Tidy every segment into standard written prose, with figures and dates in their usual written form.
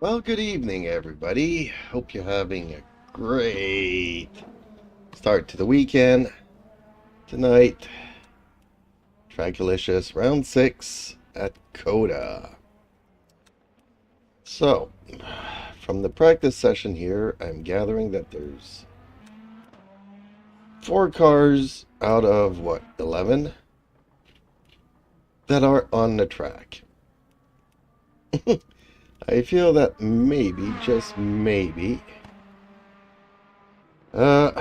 Well, good evening, everybody. Hope you're having a great start to the weekend. Tonight, TRACKILICIOUS round 6 at COTA. So, from the practice session here, I'm gathering that there's 4 cars out of, 11? That are on the track. I feel that maybe, just maybe, there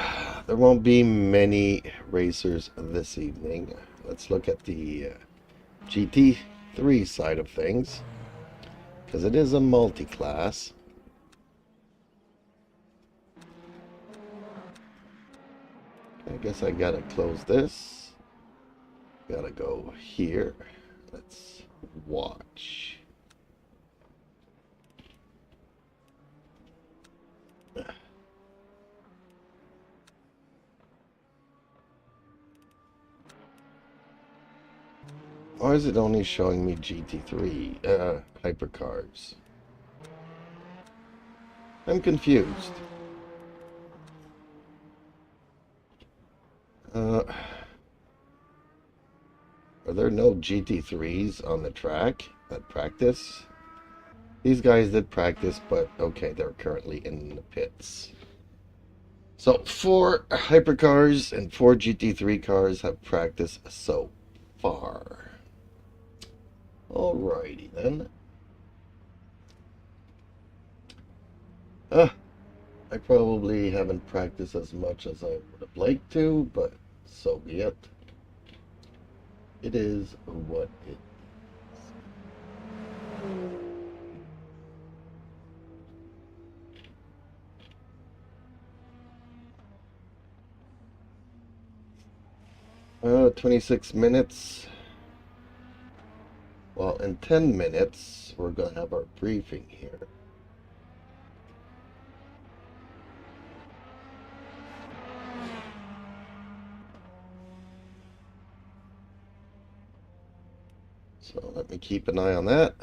won't be many racers this evening. Let's look at the GT3 side of things, because it is a multi-class. I guess I gotta close this. Gotta go here. Let's watch. Why is it only showing me GT3 hypercars? I'm confused. Are there no GT3s on the track at practice? These guys did practice, but okay, they're currently in the pits. So 4 hypercars and 4 GT3 cars have practiced so far. Alrighty then. I probably haven't practiced as much as I would have liked to, but so be it. It is what it is. 26 minutes. Well, in 10 minutes, we're going to have our briefing here. So let me keep an eye on that.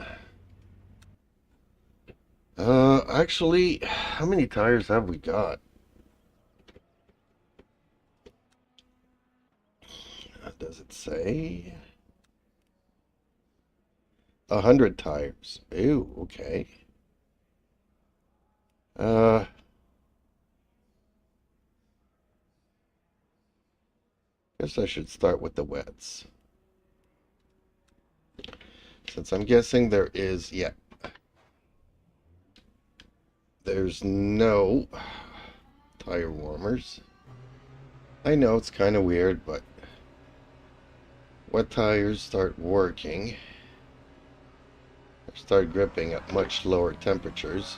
Actually, how many tires have we got? Does it say? 100 tires. Ew, okay. Guess I should start with the wets. Since I'm guessing there is, yeah. There's no tire warmers. I know it's kind of weird, but wet tires start working. Start gripping at much lower temperatures.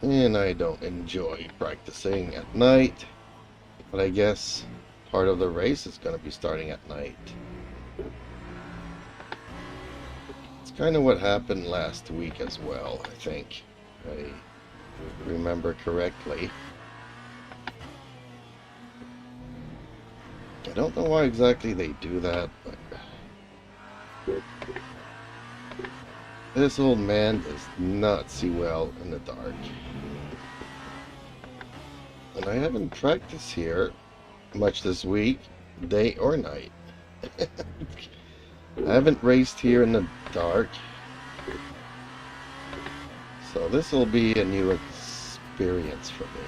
And I don't enjoy practicing at night, but I guess part of the race is going to be starting at night. It's kind of what happened last week as well, I think. I remember correctly. I don't know why exactly they do that, but this old man does not see well in the dark. And I haven't practiced here much this week, day or night. I haven't raced here in the dark. So this will be a new experience for me.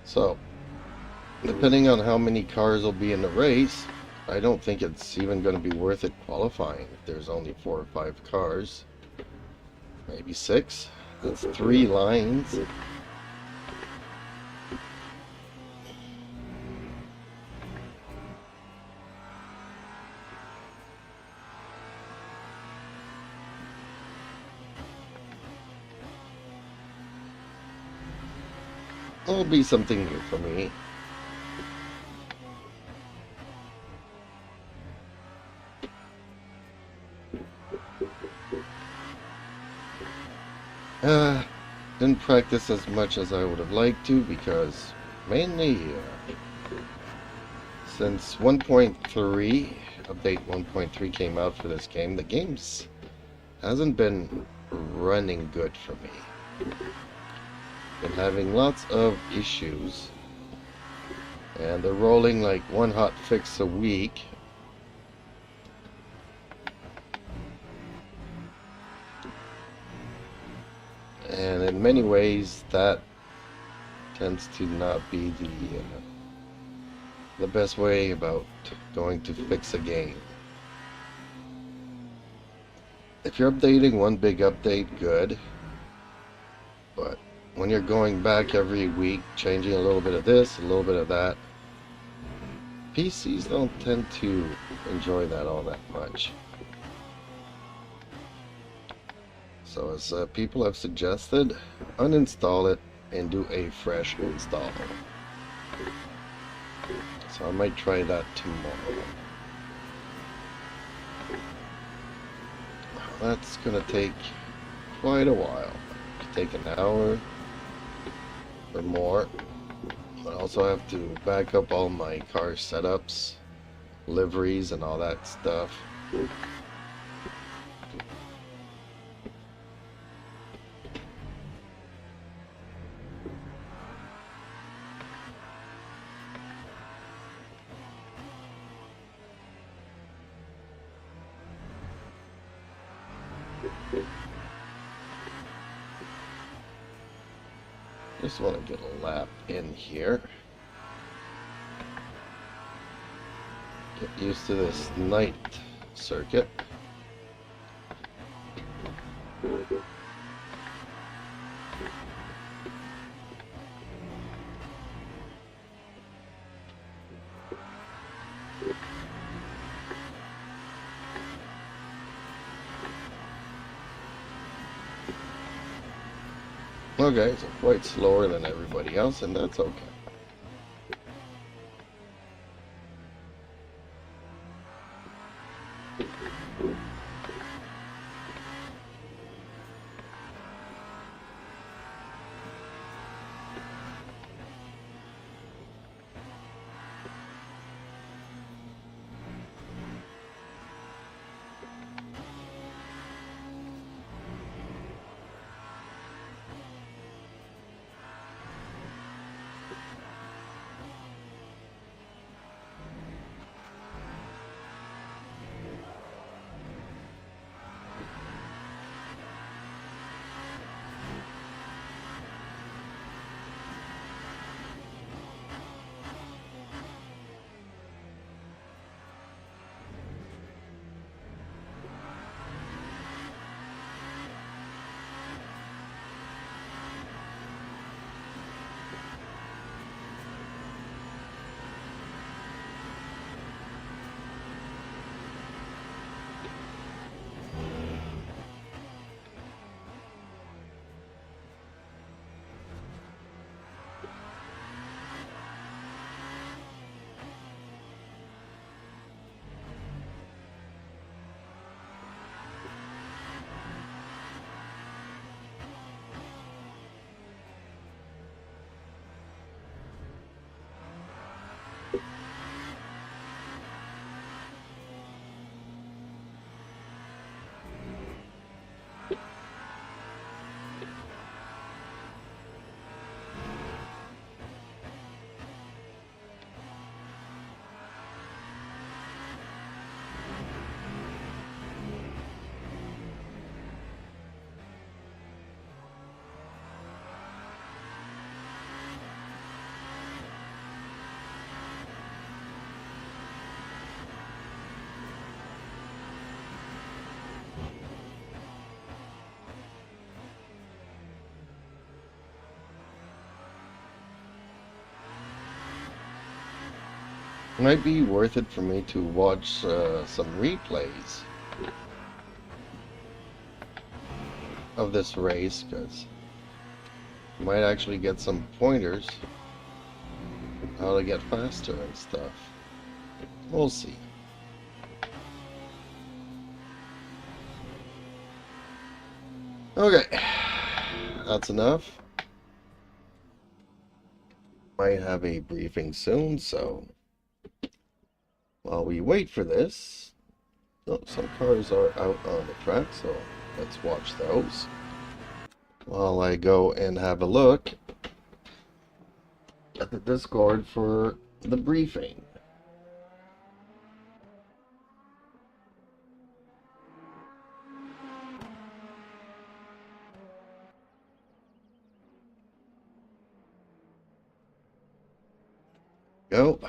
So, depending on how many cars will be in the race, I don't think it's even going to be worth it qualifying if there's only 4 or 5 cars. Maybe 6. That's 3 lines. It'll be something new for me. Didn't practice as much as I would have liked to because mainly since 1.3, update 1.3 came out for this game, the game's hasn't been running good for me. Been having lots of issues, and they're rolling like one hot fix a week. And in many ways that tends to not be the best way about going to fix a game. If you're updating one big update, good, but when you're going back every week, changing a little bit of this, a little bit of that, PCs don't tend to enjoy that all that much. So as people have suggested, uninstall it and do a fresh install. So I might try that tomorrow. That's gonna take quite a while. It'll take an hour or more. I also have to back up all my car setups, liveries, and all that stuff. Just want to get a lap in here. Get used to this night circuit. Okay, so quite slower than everybody else, and that's okay. Might be worth it for me to watch some replays of this race, because Might actually get some pointers how to get faster and stuff. We'll see. Okay, that's enough. Might have a briefing soon, so while we wait for this, oh, some cars are out on the track, so let's watch those while I go and have a look at the Discord for the briefing. Go.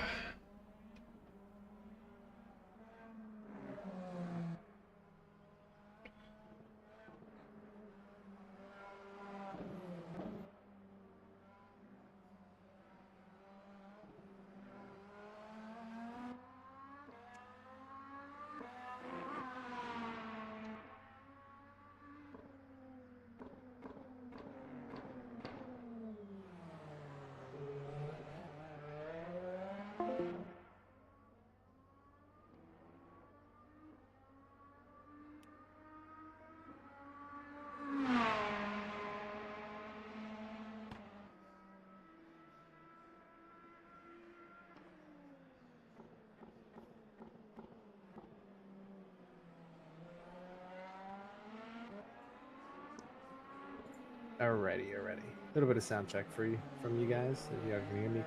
Alrighty. A little bit of sound check for you from you guys. If you guys can hear me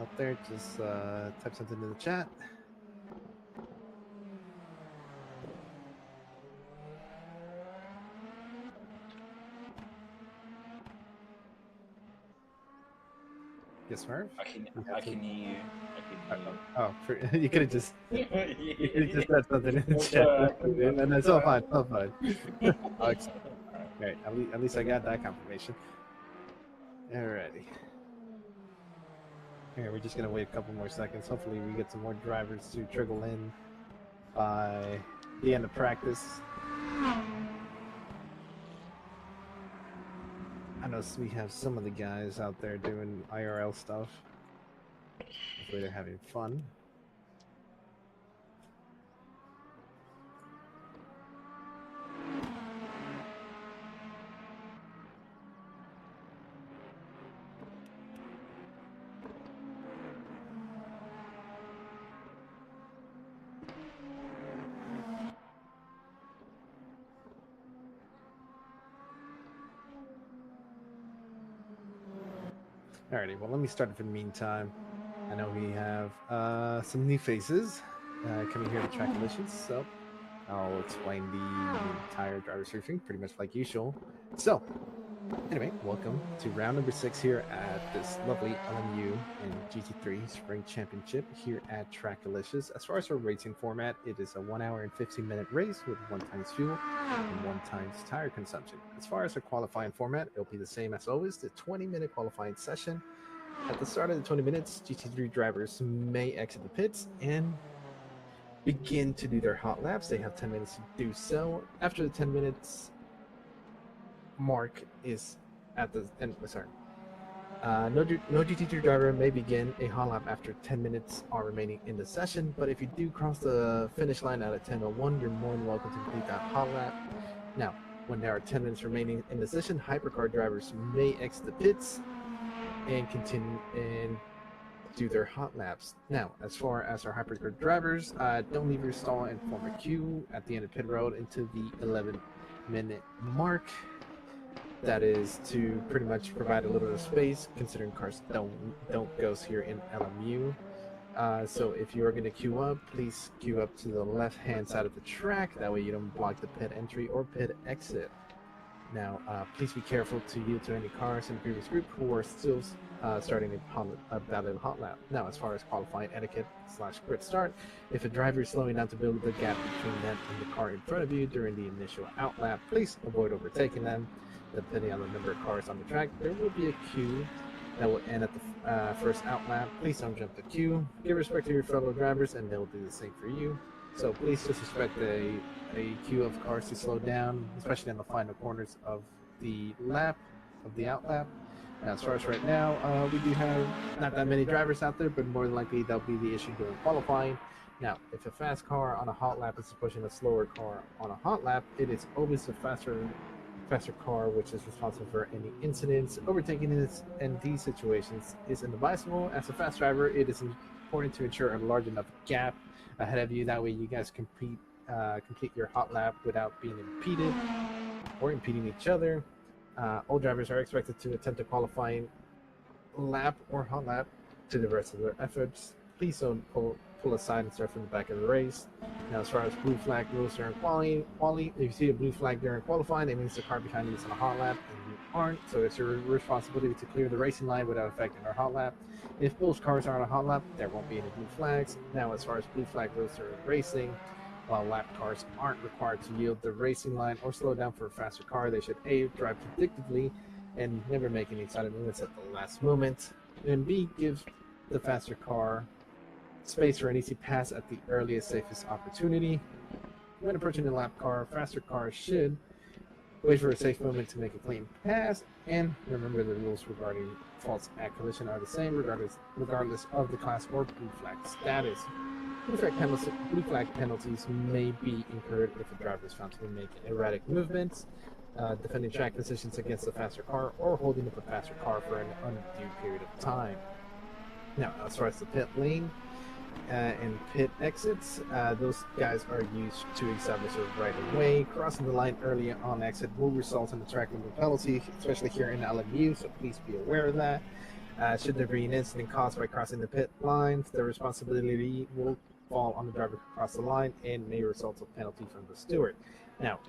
out there, just type something in the chat. Yes, Merv? I can hear you. Oh, you could have just Yeah. said something in the chat, and that's all fine. All fine. Oh, excellent. All right. At least I got that confirmation. Alrighty. Here, we're just gonna wait a couple more seconds. Hopefully, we get some more drivers to trickle in by the end of practice. I know we have some of the guys out there doing IRL stuff. Hopefully, they're having fun. Alrighty, well, let me start for the meantime. I know we have some new faces coming here to TRACKILICIOUS, so I'll explain the entire driver's briefing pretty much like usual. So, anyway, welcome to round number 6 here at this lovely LMU and GT3 Spring Championship here at TRACKILICIOUS. As far as our racing format, it is a 1 hour and 15-minute race with 1 times fuel and 1 times tire consumption. As far as our qualifying format, it'll be the same as always, the 20-minute qualifying session. At the start of the 20 minutes, GT3 drivers may exit the pits and begin to do their hot laps. They have 10 minutes to do so. After the 10 minutes mark is at the end. Sorry. No GT3 driver may begin a hot lap after 10 minutes are remaining in the session, but if you do cross the finish line at a 10:01, you're more than welcome to complete that hot lap. Now, when there are 10 minutes remaining in the session, hypercar drivers may exit the pits and continue and do their hot laps. Now, as far as our hypercar drivers, don't leave your stall and form a queue at the end of pit road until the 11-minute mark. That is to pretty much provide a little bit of space, considering cars don't go here in LMU. So if you are going to queue up, please queue up to the left-hand side of the track. That way you don't block the pit entry or pit exit. Now, please be careful to yield to any cars in the previous group who are still starting a valid hot lap. Now, as far as qualifying etiquette / grid start, if a driver is slowing down to build the gap between them and the car in front of you during the initial out lap, please avoid overtaking them. Depending on the number of cars on the track, there will be a queue that will end at the first out lap. Please don't jump the queue. Give respect to your fellow drivers, and they'll do the same for you. So please just expect a queue of cars to slow down, especially in the final corners of the lap. of the outlap. Now, as far as right now, we do have not that many drivers out there, but more than likely that'll be the issue during qualifying. Now, if a fast car on a hot lap is pushing a slower car on a hot lap, it is always a faster car which is responsible for any incidents. Overtaking in these situations is inadvisable. As a fast driver, it is important to ensure a large enough gap ahead of you. That way, you guys complete your hot lap without being impeded or impeding each other. All drivers are expected to attempt a qualifying lap or hot lap to the rest of their efforts. Please don't pull aside and start from the back of the race. Now, as far as blue flag rules during quality, if you see a blue flag during qualifying, it means the car behind you is on a hot lap and you aren't, so it's your responsibility to clear the racing line without affecting our hot lap. If both cars are on a hot lap, there won't be any blue flags. Now, as far as blue flag rules during racing, while lap cars aren't required to yield the racing line or slow down for a faster car, they should A, drive predictably and never make any sudden movements at the last moment, and B, give the faster car space for an easy pass at the earliest, safest opportunity. When approaching a lap car, faster cars should wait for a safe moment to make a clean pass, and remember the rules regarding faults at collision are the same regardless of the class or blue flag status. Blue flag penalties may be incurred if a driver is found to be making erratic movements, defending track positions against a faster car, or holding up a faster car for an undue period of time. Now, as far as the pit lane and pit exits, those guys are used to establish a right of way. Crossing the line early on exit will result in a track limit penalty, especially here in LMU, so please be aware of that. Should there be an incident caused by crossing the pit lines, the responsibility will fall on the driver to cross the line and may result in a penalty from the steward. Now,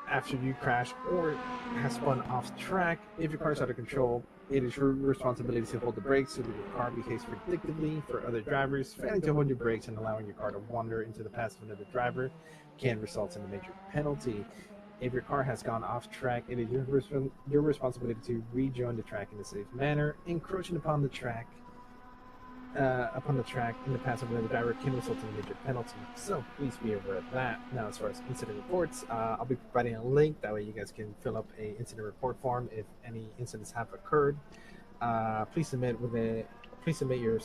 after you crash or have spun off track, if your car is out of control, it is your responsibility to hold the brakes so that your car behaves predictably. For other drivers, failing to hold your brakes and allowing your car to wander into the path of another driver can result in a major penalty. If your car has gone off track, it is your responsibility to rejoin the track in a safe manner. Encroaching upon the track in the path of another driver can result in a major penalty, so please be aware of that. Now, as far as incident reports, I'll be providing a link, that way you guys can fill up a incident report form if any incidents have occurred. Please submit your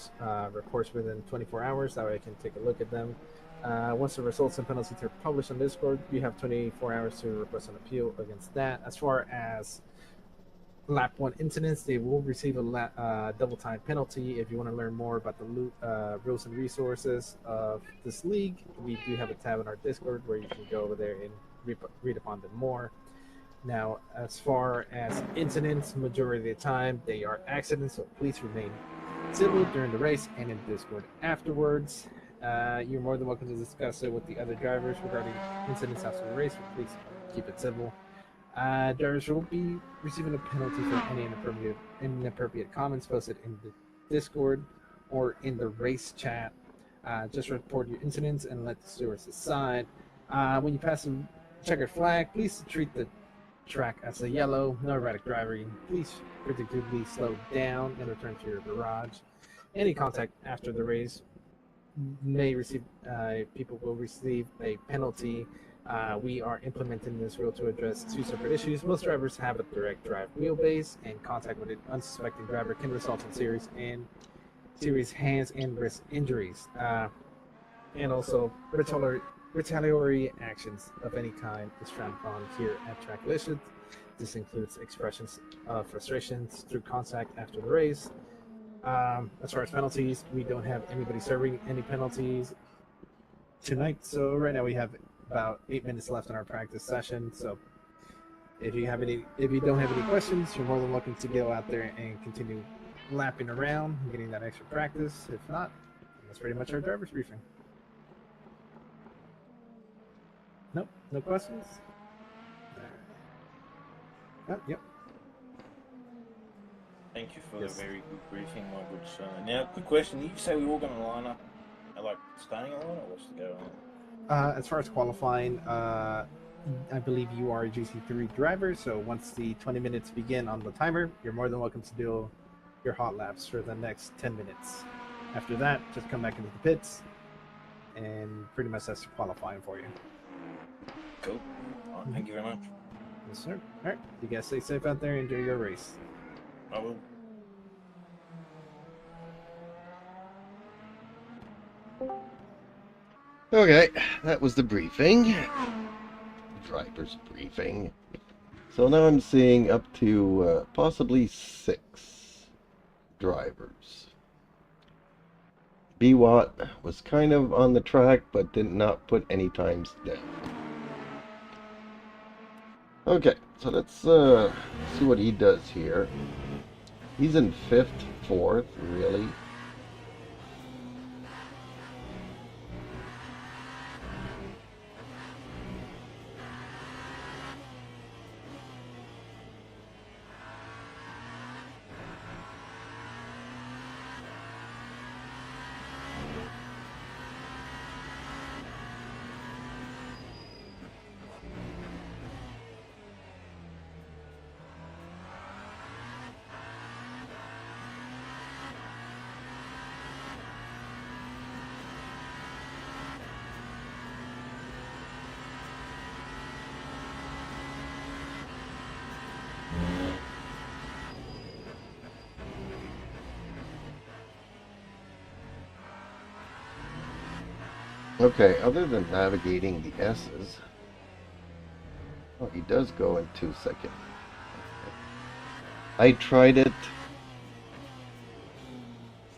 reports within 24 hours, that way I can take a look at them. Once the results and penalties are published on Discord, you have 24 hours to request an appeal against that. As far as lap 1 incidents, they will receive a double time penalty. If you want to learn more about the rules and resources of this league, we do have a tab in our Discord where you can go over there and read upon them more. Now, as far as incidents, majority of the time they are accidents, so please remain civil during the race and in Discord afterwards. You're more than welcome to discuss it with the other drivers regarding incidents after the race, but please keep it civil. Drivers will be receiving a penalty for any inappropriate comments posted in the Discord or in the race chat. Just report your incidents and let the stewards decide. When you pass a checkered flag, please treat the track as a yellow. No erratic driving. Please predictably slow down and return to your garage. Any contact after the race people will receive a penalty. We are implementing this rule to address 2 separate issues. Most drivers have a direct drive wheelbase, and contact with an unsuspecting driver can result in serious hands and wrist injuries. And also, retaliatory actions of any kind is frowned upon here at TRACKILICIOUS. This includes expressions of frustrations through contact after the race. As far as penalties, we don't have anybody serving any penalties tonight, so right now we have about 8 minutes left in our practice session. So if you don't have any questions, you're more than welcome to go out there and continue lapping around, getting that extra practice. If not, that's pretty much our driver's briefing. Nope, no questions. Yep. Thank you for the very good briefing, my good son. Now, quick question: did you say we were all going to line up, like starting a line, or what's the go on? As far as qualifying, I believe you are a GC3 driver, so once the 20 minutes begin on the timer, you're more than welcome to do your hot laps for the next 10 minutes. After that, just come back into the pits, and pretty much that's qualifying for you. Cool. Thank you very much. Yes, sir. All right. You guys stay safe out there. Enjoy your race. I will. Okay, that was the briefing. Driver's briefing. So now I'm seeing up to possibly 6 drivers. BWatt was kind of on the track, but did not put any times down. Okay, so let's see what he does here. He's in 5th, 4th, really. Okay, other than navigating the S's, oh, he does go in 2 seconds. I tried it.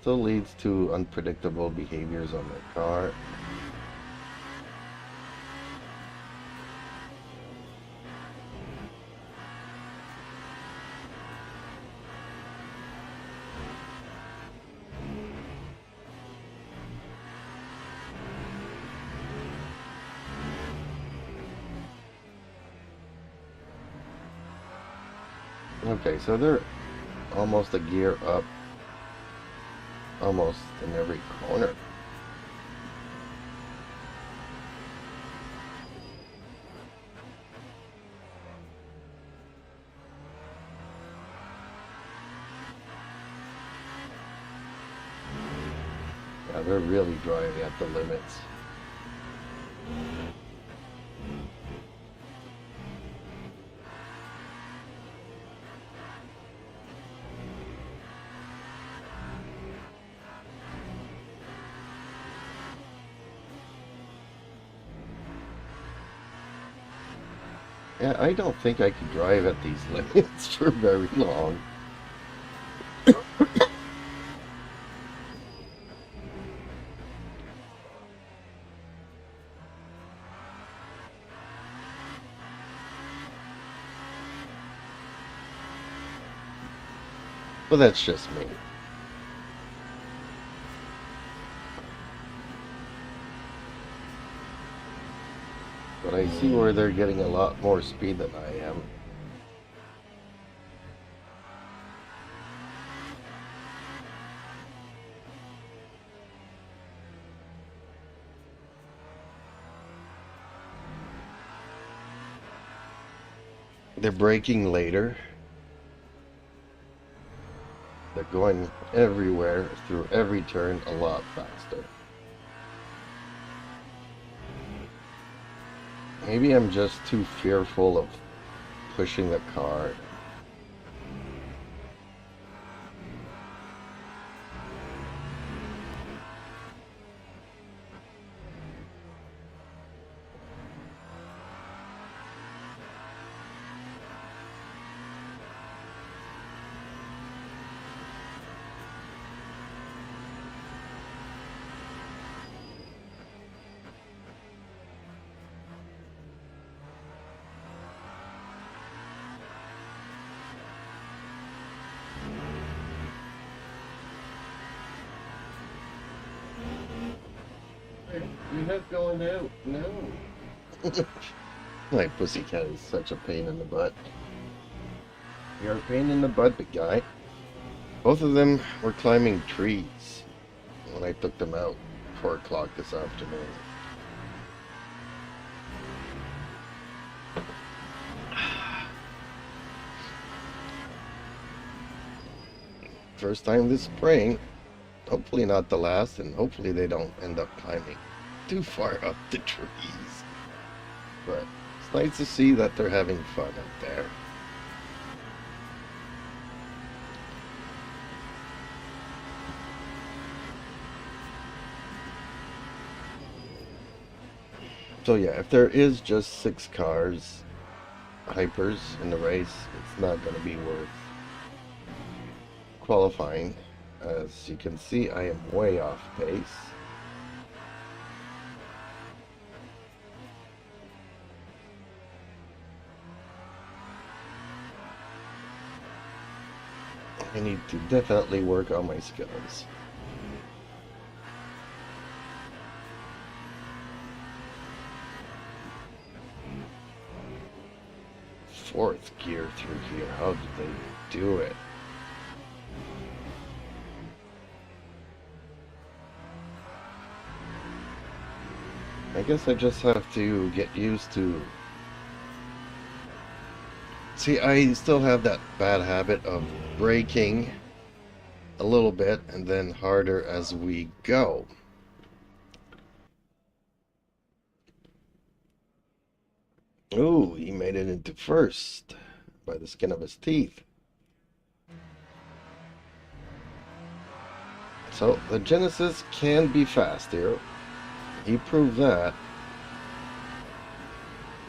Still leads to unpredictable behaviors on the car. Okay, so they're almost a gear up, almost in every corner. Yeah, they're really driving at the limits. Yeah, I don't think I could drive at these limits for very long. But that's just me. But I see where they're getting a lot more speed than I am. They're braking later. They're going everywhere, through every turn, a lot faster. Maybe I'm just too fearful of pushing the car. You have going out. No. My pussycat is such a pain in the butt. You're a pain in the butt, big guy. Both of them were climbing trees when I took them out 4 o'clock this afternoon. First time this spring. Hopefully not the last, and hopefully they don't end up climbing too far up the trees. But it's Nice to see that they're having fun out there. So yeah, if there is just 6 cars, hypers in the race, it's not going to be worth qualifying. As you can see, I am way off pace. I need to definitely work on my skills. Fourth gear through here. How did they do it? I guess I just have to get used to... See, I still have that bad habit of braking a little bit and then harder as we go. Ooh, he made it into first by the skin of his teeth. So the Genesis can be fast here. He proved that.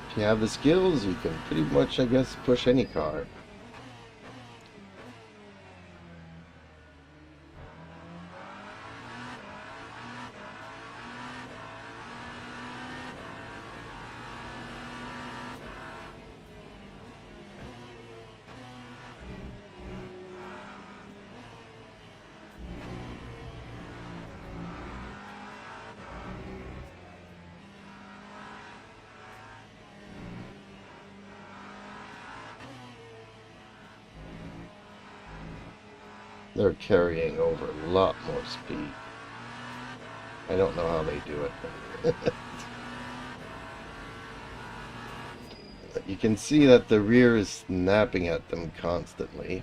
If you have the skills, you can pretty much, I guess, push any car. They're carrying over a lot more speed. I don't know how they do it. You can see that the rear is snapping at them constantly.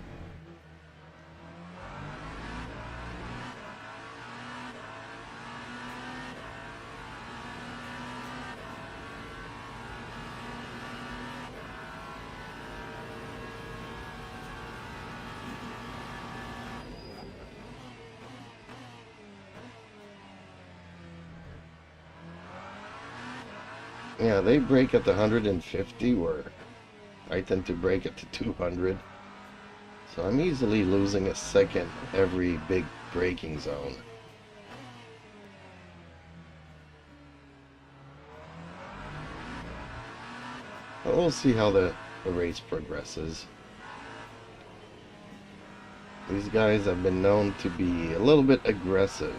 Yeah, they brake at the 150 where I tend to brake at the 200. So I'm easily losing a second every big braking zone. But we'll see how the race progresses. These guys have been known to be a little bit aggressive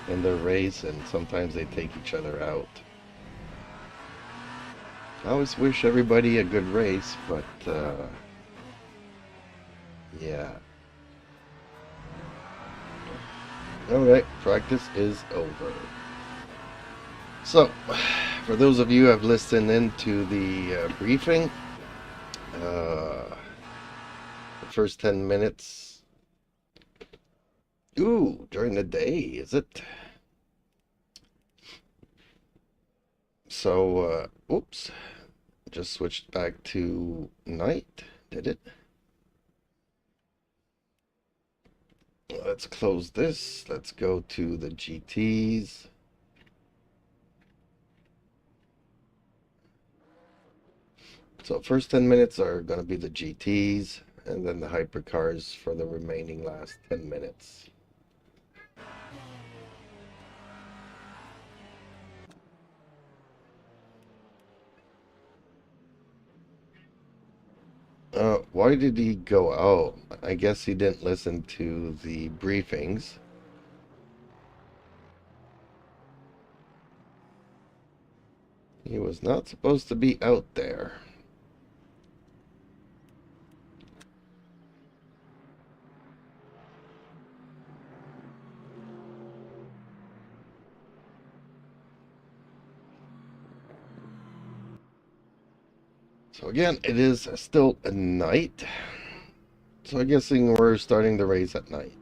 in their race, and sometimes they take each other out. I always wish everybody a good race, but yeah. Alright, practice is over. So, for those of you who have listened into the briefing, the first 10 minutes... Ooh, during the day, is it? So, oops. Just switched back to night, did it? Let's close this. Let's go to the GTs. So first 10 minutes are going to be the GTs, and then the hypercars for the remaining last 10 minutes. Why did he go out? I guess he didn't listen to the briefings. He was not supposed to be out there. So again, it is still a night. So I'm guessing we're starting the race at night.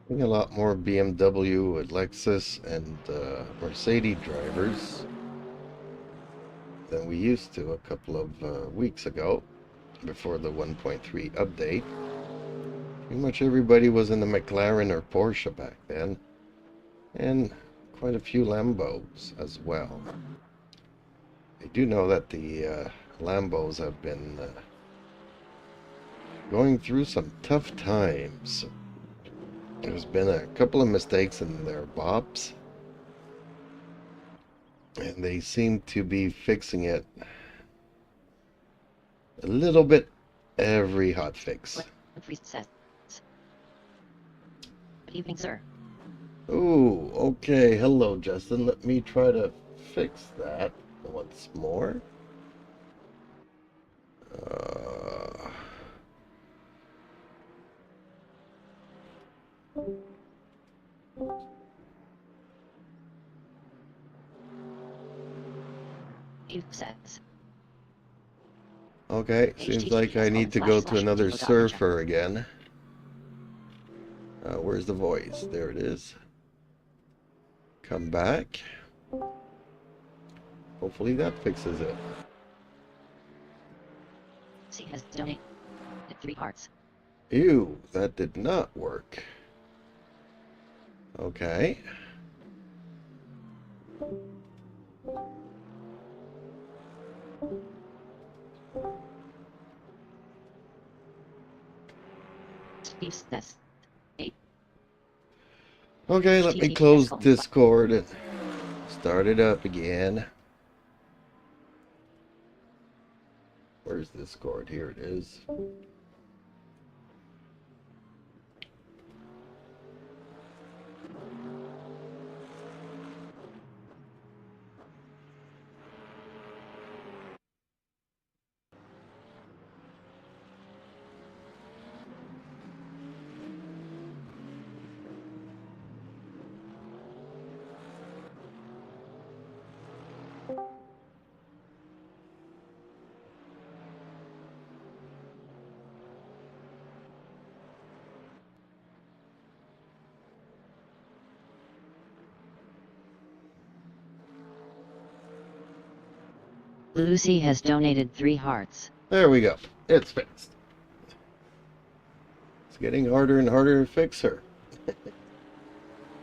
Seeing a lot more BMW, Lexus, and Mercedes drivers than we used to a couple of weeks ago, before the 1.3 update. Pretty much everybody was in the McLaren or Porsche back then, and quite a few Lambos as well. I do know that the Lambos have been going through some tough times. There's been a couple of mistakes in their bops, and they seem to be fixing it a little bit every hotfix. Good evening, sir. Ooh, okay. Hello, Justin. Let me try to fix that once more. Okay, seems like I need to go to another surfer again. Where's the voice? There it is. Come back. Hopefully that fixes it. C has donated 3 hearts. Ew, that did not work. Okay. Steve says 8. Okay, let me close Discord and start it up again. Where's Discord? Here it is. Lucy has donated 3 hearts. There we go. It's fixed. It's getting harder and harder to fix her.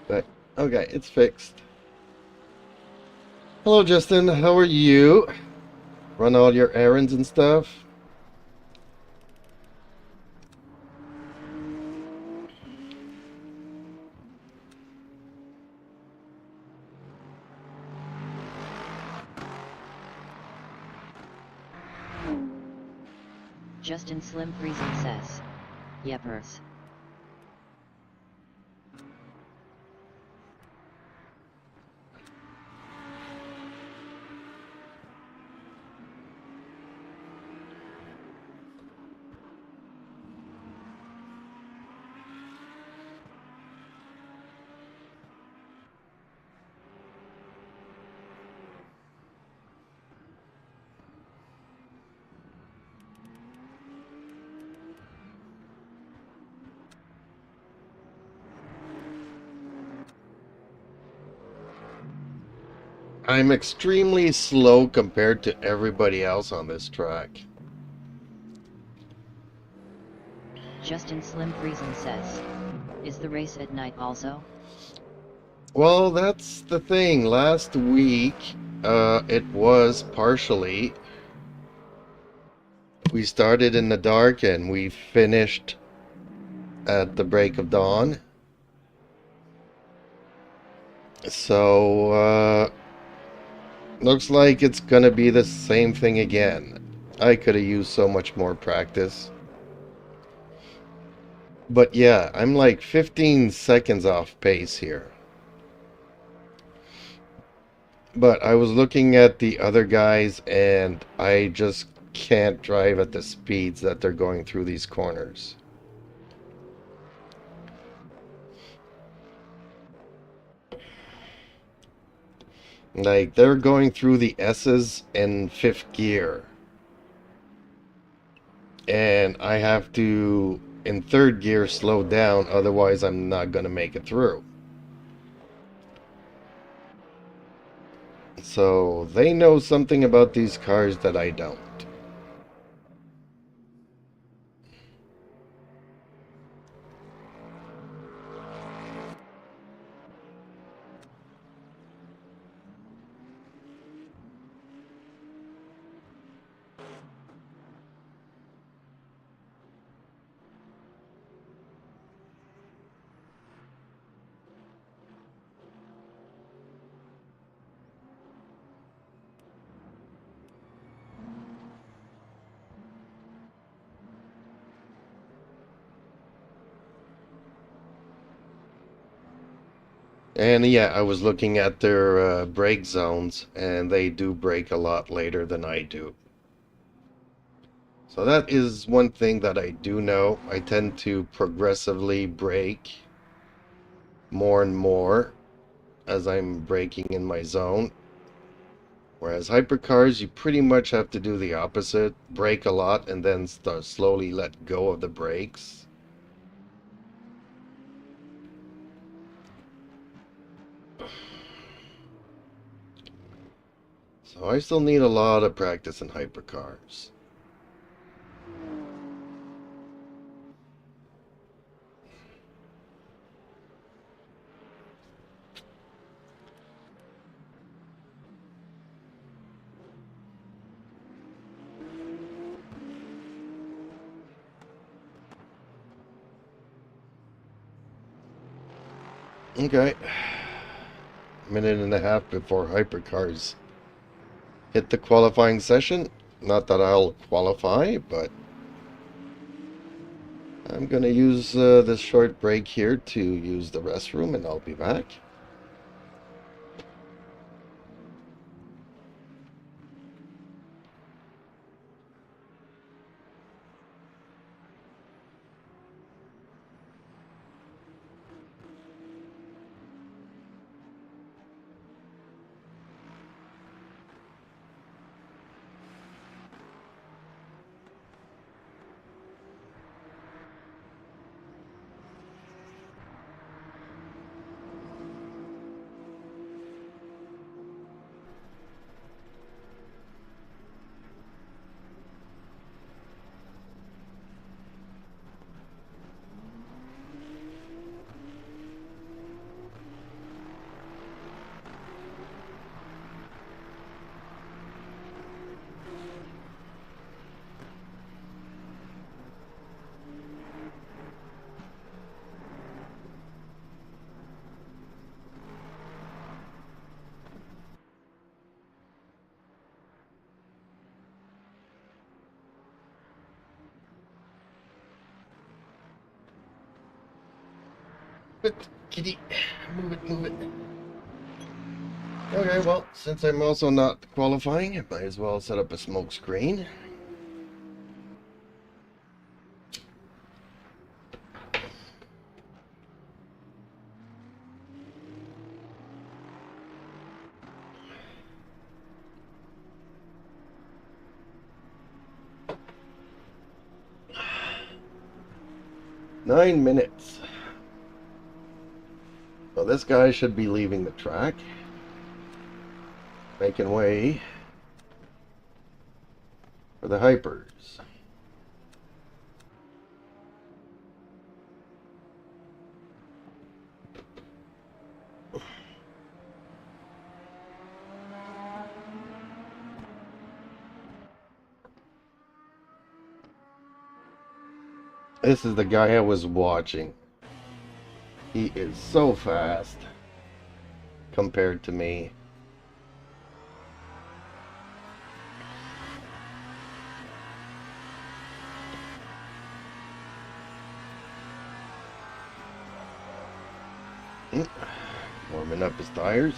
But, okay, it's fixed. Hello, Justin. How are you? Run all your errands and stuff? Justin Slim Friesen says, Yepers. I'm extremely slow compared to everybody else on this track. Justin Slim Friesen says, is the race at night also? Well, that's the thing. Last week, it was partially. We started in the dark and we finished at the break of dawn. So, looks like it's gonna be the same thing again. I could have used so much more practice. But yeah, I'm like 15 seconds off pace here. But I was looking at the other guys and I just can't drive at the speeds that they're going through these corners. Like, they're going through the S's in 5th gear. And I have to in third gear slow down, otherwise I'm not gonna make it through. So they know something about these cars that I don't. And yeah, I was looking at their brake zones, and they do brake a lot later than I do. So that is one thing that I do know. I tend to progressively brake more and more as I'm braking in my zone. Whereas hypercars, you pretty much have to do the opposite. Brake a lot and then start slowly let go of the brakes. So I still need a lot of practice in hypercars. Okay. Minute and a half before hypercars hit the qualifying session. Not that I'll qualify, but I'm gonna use this short break here to use the restroom, and I'll be back. But kitty, move it, move it. Okay, well, since I'm also not qualifying, I might as well set up a smoke screen. Nine minutes. Well, this guy should be leaving the track, making way for the hypers. This is the guy I was watching. He is so fast compared to me. Warming up his tires.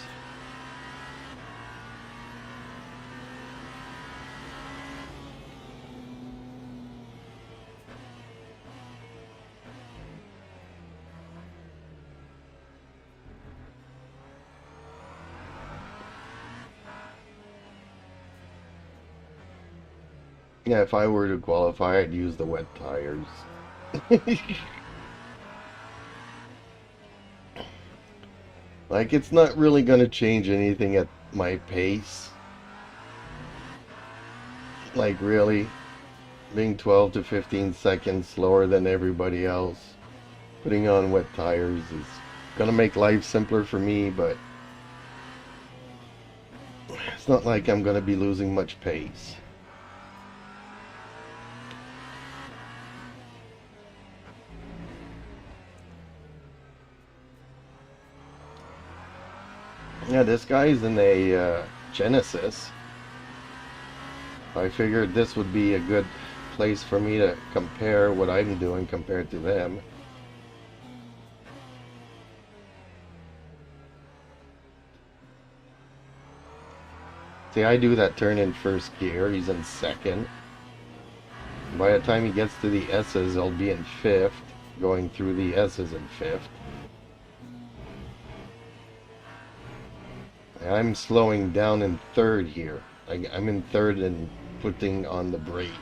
Yeah, if I were to qualify, I'd use the wet tires. Like, it's not really going to change anything at my pace. Like, really, being 12 to 15 seconds slower than everybody else, putting on wet tires is going to make life simpler for me, but it's not like I'm going to be losing much pace. Yeah, this guy's in a Genesis. I figured this would be a good place for me to compare what I'm doing compared to them. See, I do that turn in first gear, he's in second. By the time he gets to the S's, I'll be in fifth, going through the S's in fifth. I'm slowing down in third here. I'm in third and putting on the brakes.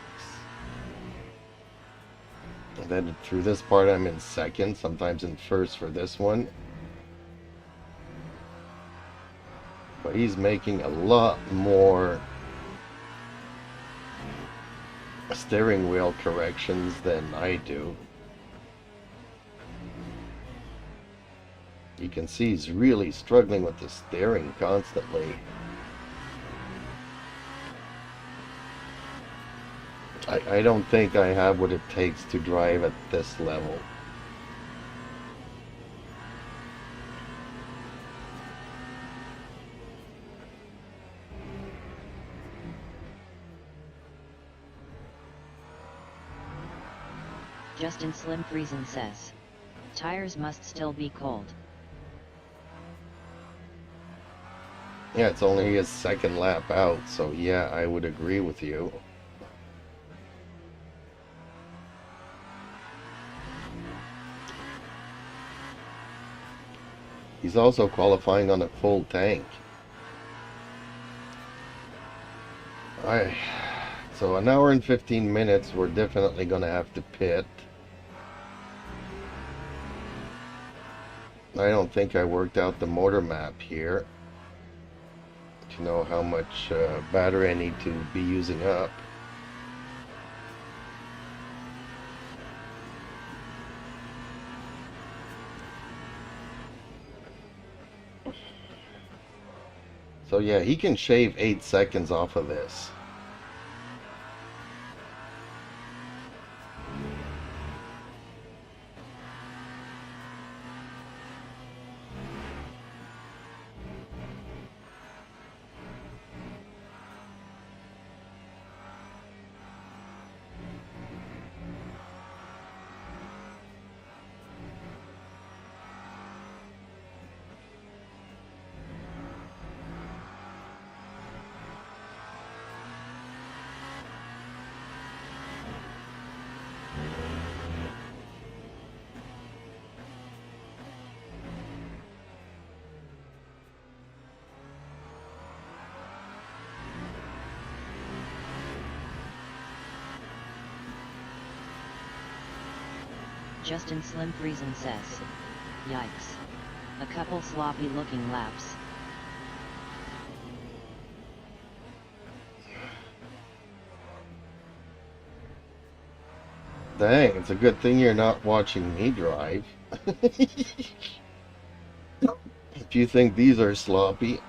And then through this part I'm in second, sometimes in first for this one. But he's making a lot more steering wheel corrections than I do. You can see he's really struggling with the steering constantly. I don't think I have what it takes to drive at this level. Justin Slim Friesen says, tires must still be cold. Yeah, it's only his second lap out, so yeah, I would agree with you. He's also qualifying on a full tank. Alright, so an hour and 15 minutes, we're definitely going to have to pit. I don't think I worked out the motor map here to know how much battery I need to be using up. So yeah, he can shave 8 seconds off of this. Justin Slim Friesen says, yikes. A couple sloppy looking laps. Dang, it's a good thing you're not watching me drive. If you think these are sloppy.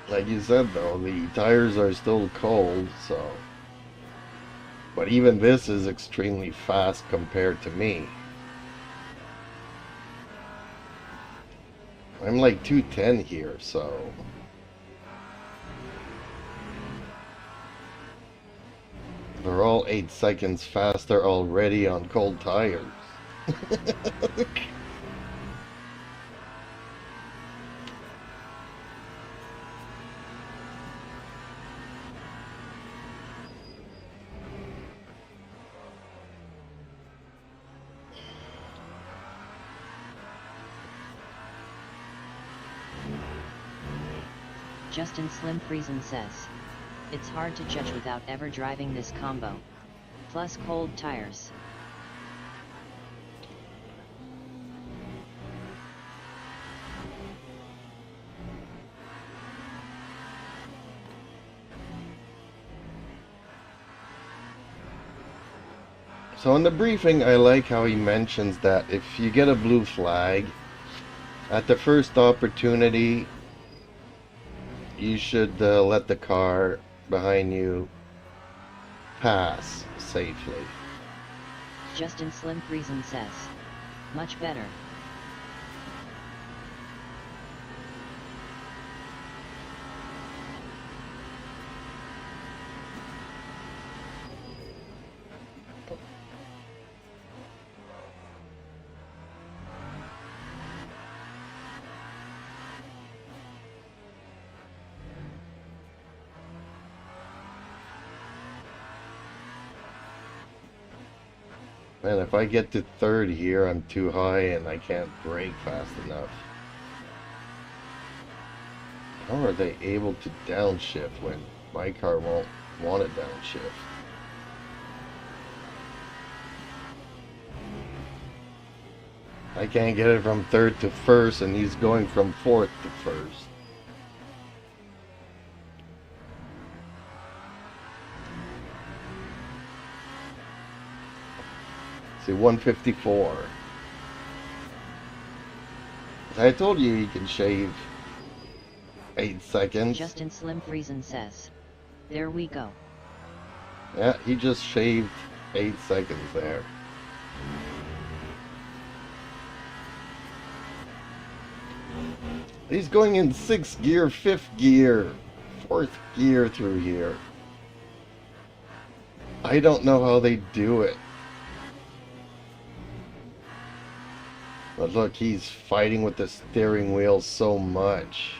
Like you said though, the tires are still cold, so... But even this is extremely fast compared to me. I'm like 210 here, so... They're all 8 seconds faster already on cold tires. Justin Slim Friesen says, it's hard to judge without ever driving this combo. Plus cold tires. So in the briefing, I like how he mentions that if you get a blue flag, at the first opportunity, you should let the car behind you pass safely. Justin Slim Friesen says, much better. Man, if I get to third here, I'm too high and I can't brake fast enough. How are they able to downshift when my car won't want to downshift? I can't get it from third to first, and he's going from fourth to first. See, 154. I told you he can shave 8 seconds. Justin Slim Friesen says, there we go. Yeah, he just shaved 8 seconds there. He's going in 6th gear, 5th gear, 4th gear through here. I don't know how they do it. But look, he's fighting with the steering wheel so much.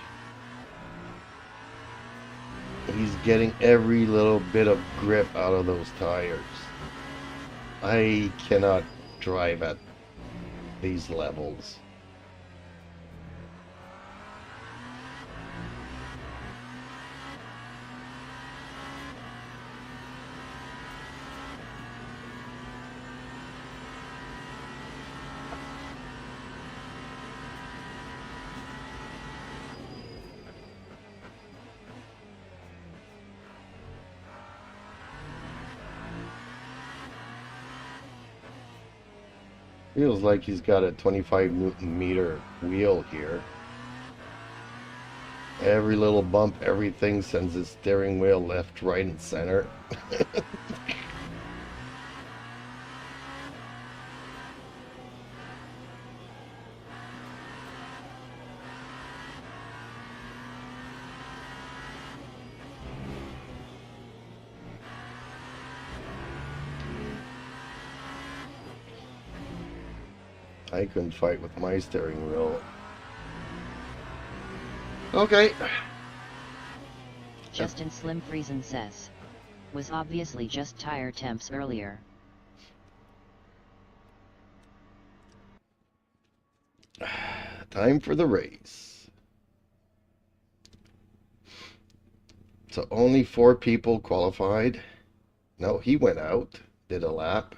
He's getting every little bit of grip out of those tires. I cannot drive at these levels. Feels like he's got a 25 Newton meter wheel here. Every little bump, everything sends his steering wheel left, right, and center. I couldn't fight with my steering wheel. Okay. Justin Slim Friesen says, was obviously just tire temps earlier. Time for the race. So only 4 people qualified. No, he went out, did a lap.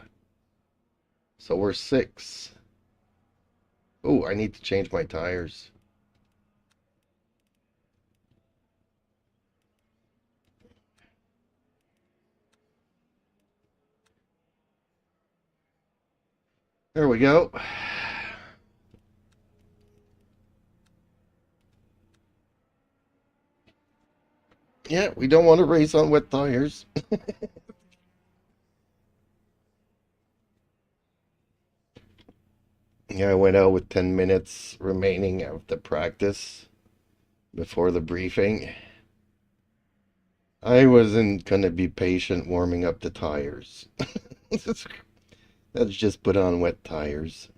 So we're 6. Oh, I need to change my tires. There we go. Yeah, we don't want to race on wet tires. Yeah, I went out with 10 minutes remaining of the practice before the briefing. I wasn't going to be patient warming up the tires. Let's just put on wet tires.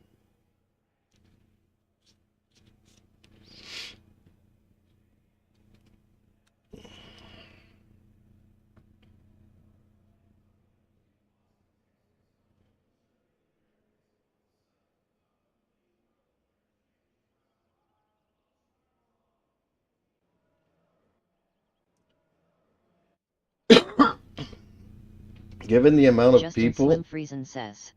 Given the amount of Justin people, Slim Friesen says,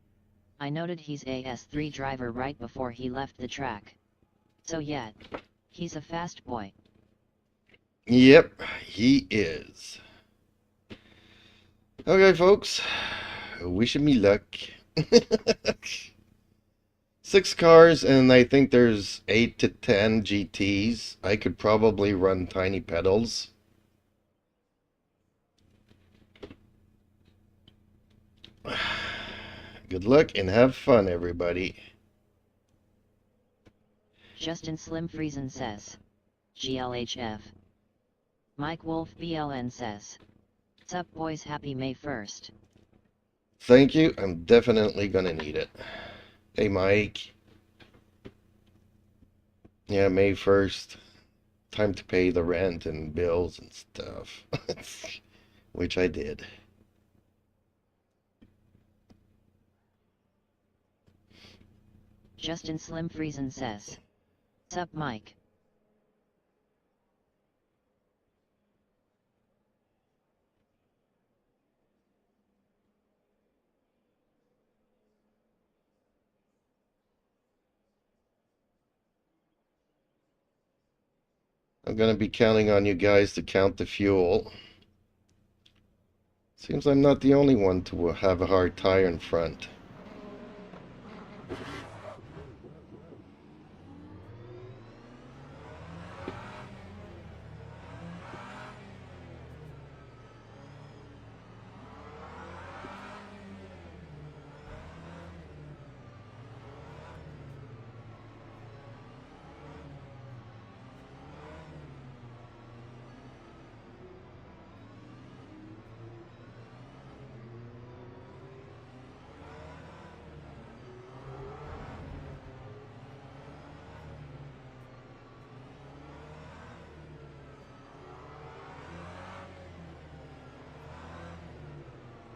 I noted he's a S3 driver right before he left the track. So yeah, he's a fast boy. yep, he is. Okay, folks, wishing me luck. 6 cars, and I think there's 8 to 10 GTs. I could probably run tiny pedals. Good luck and have fun, everybody. Justin Slim Friesen says, GLHF. Mike Wolf BLN says, Sup boys, happy May 1st. Thank you. I'm definitely gonna need it. Hey, Mike. Yeah, May 1st. Time to pay the rent and bills and stuff. Which I did. Justin Slim Friesen says, Sup Mike. I'm gonna be counting on you guys to count the fuel. Seems I'm not the only one to have a hard tire in front.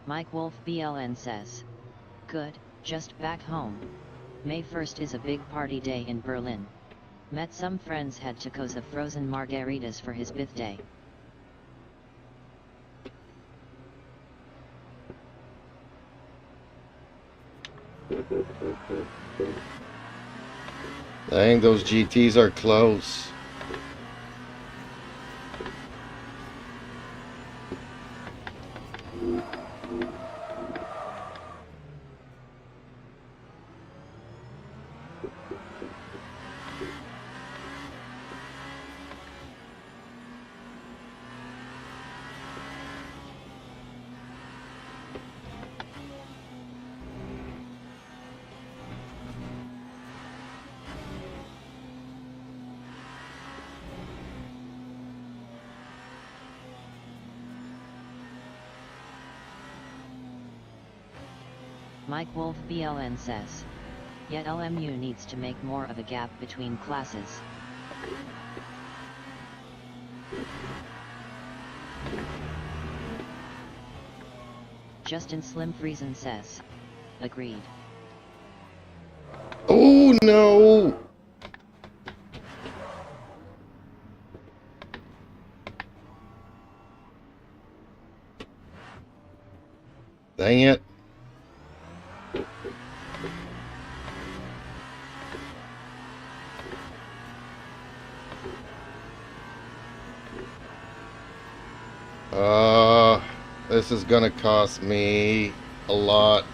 Mike Wolf BLN says, Good, just back home. May 1st is a big party day in Berlin. Met some friends, had tacos of frozen margaritas for his birthday. Dang, those GTs are close. Mike Wolf BLN says, Yet LMU needs to make more of a gap between classes. Justin Slim Friesen says, Agreed. Oh no! Dang it. This is gonna cost me a lot.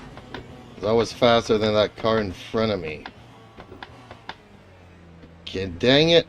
I was faster than that car in front of me. Okay, dang it.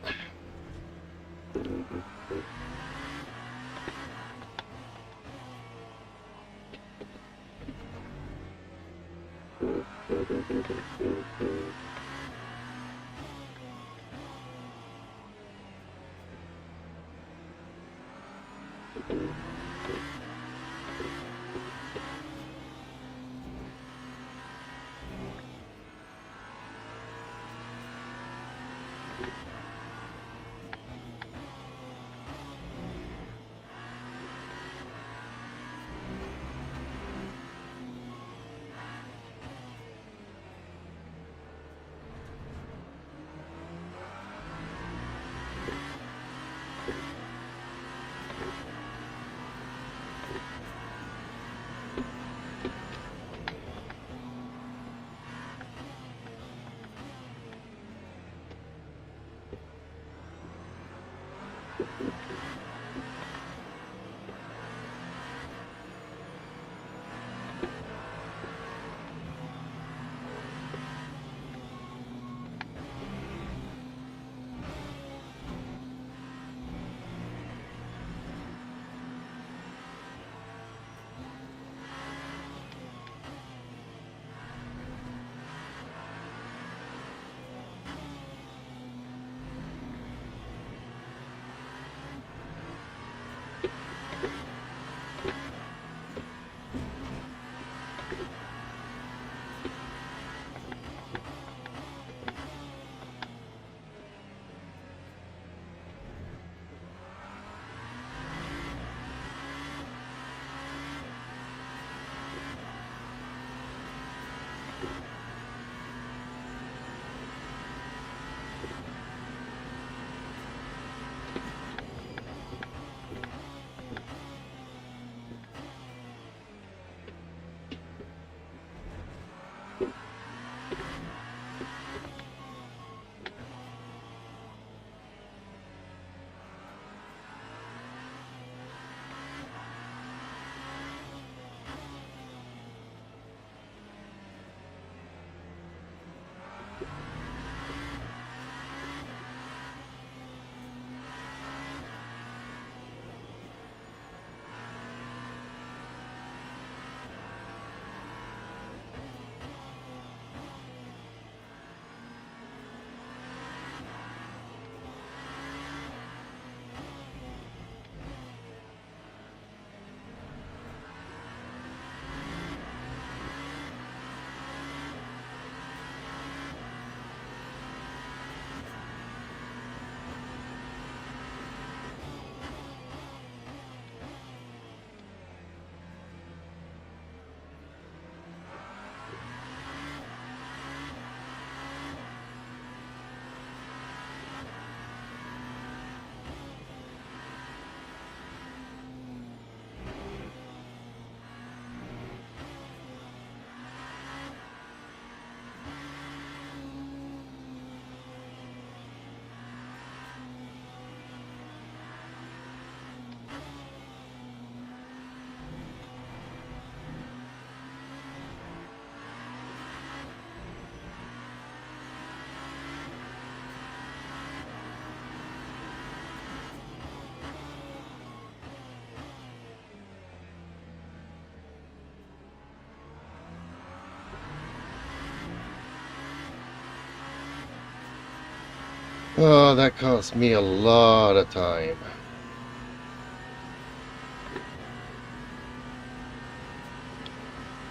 Oh, that cost me a lot of time.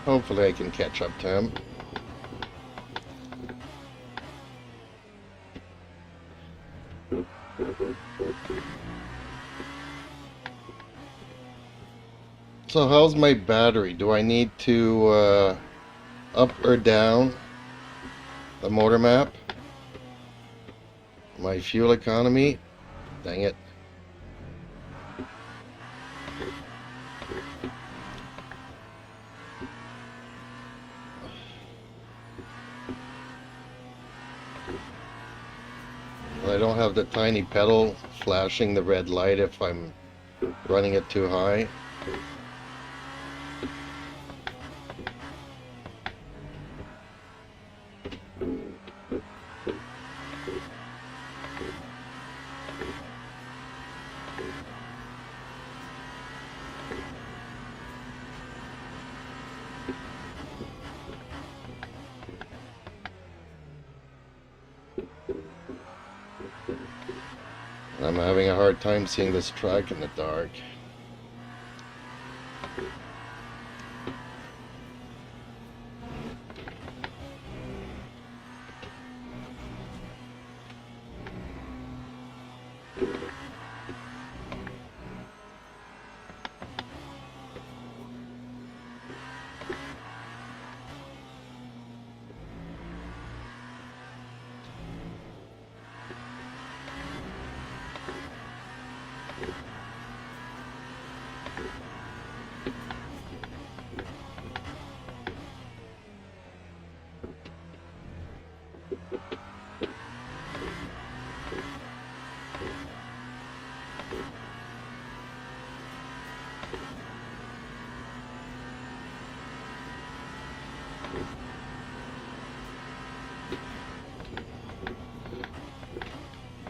Hopefully I can catch up to him. So how's my battery? Do I need to up or down the motor map? My fuel economy? Dang it. I don't have the tiny pedal flashing the red light if I'm running it too high. I'm having a hard time seeing this track in the dark.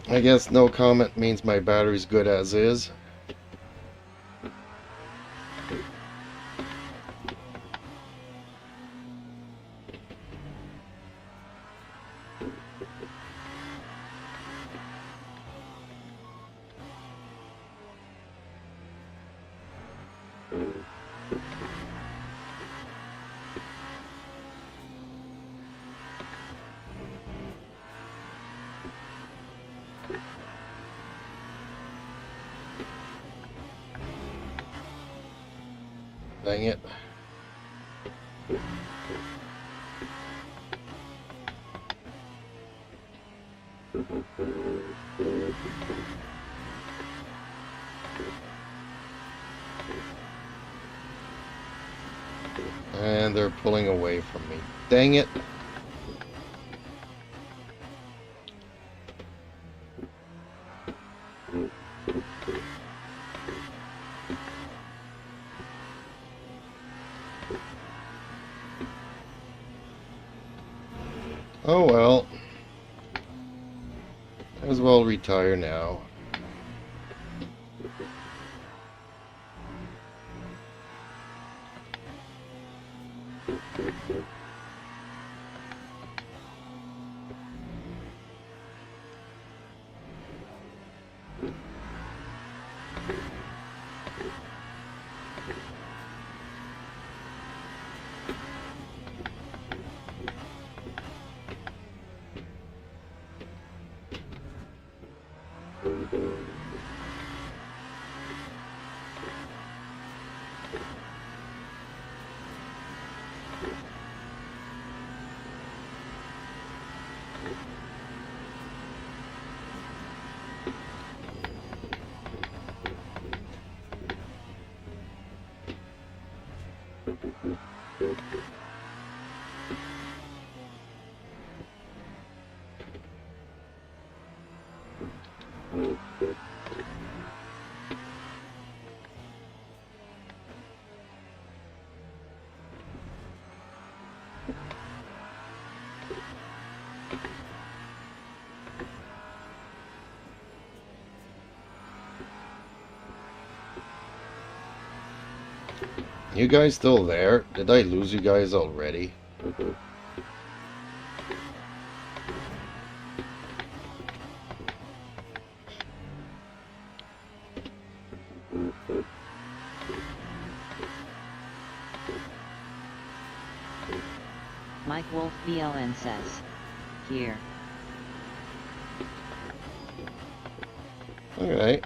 I guess no comment means my battery's good as is. Dang it. And they're pulling away from me. Dang it. Oh well. Might as well retire now. You guys still there? Did I lose you guys already? Mike Wolf BLN says. Here. Alright.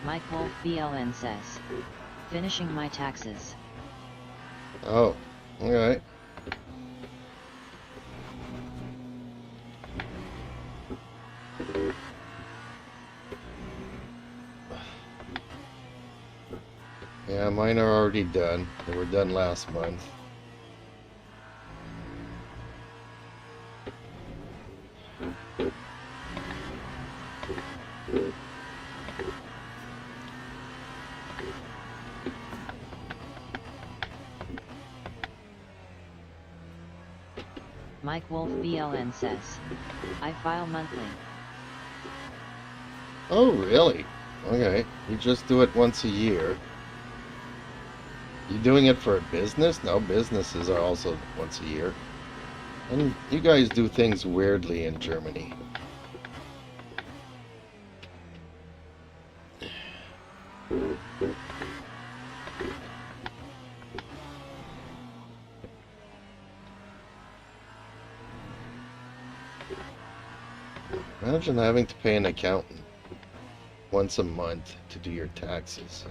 Mike Wolf BLN says. Finishing my taxes. Oh, alright. Yeah, mine are already done. They were done last month. Mike Wolf BLN says. I file monthly. Oh, really? Okay. You just do it once a year. You doing it for a business? No, businesses are also once a year. And you guys do things weirdly in Germany. Imagine having to pay an accountant once a month to do your taxes.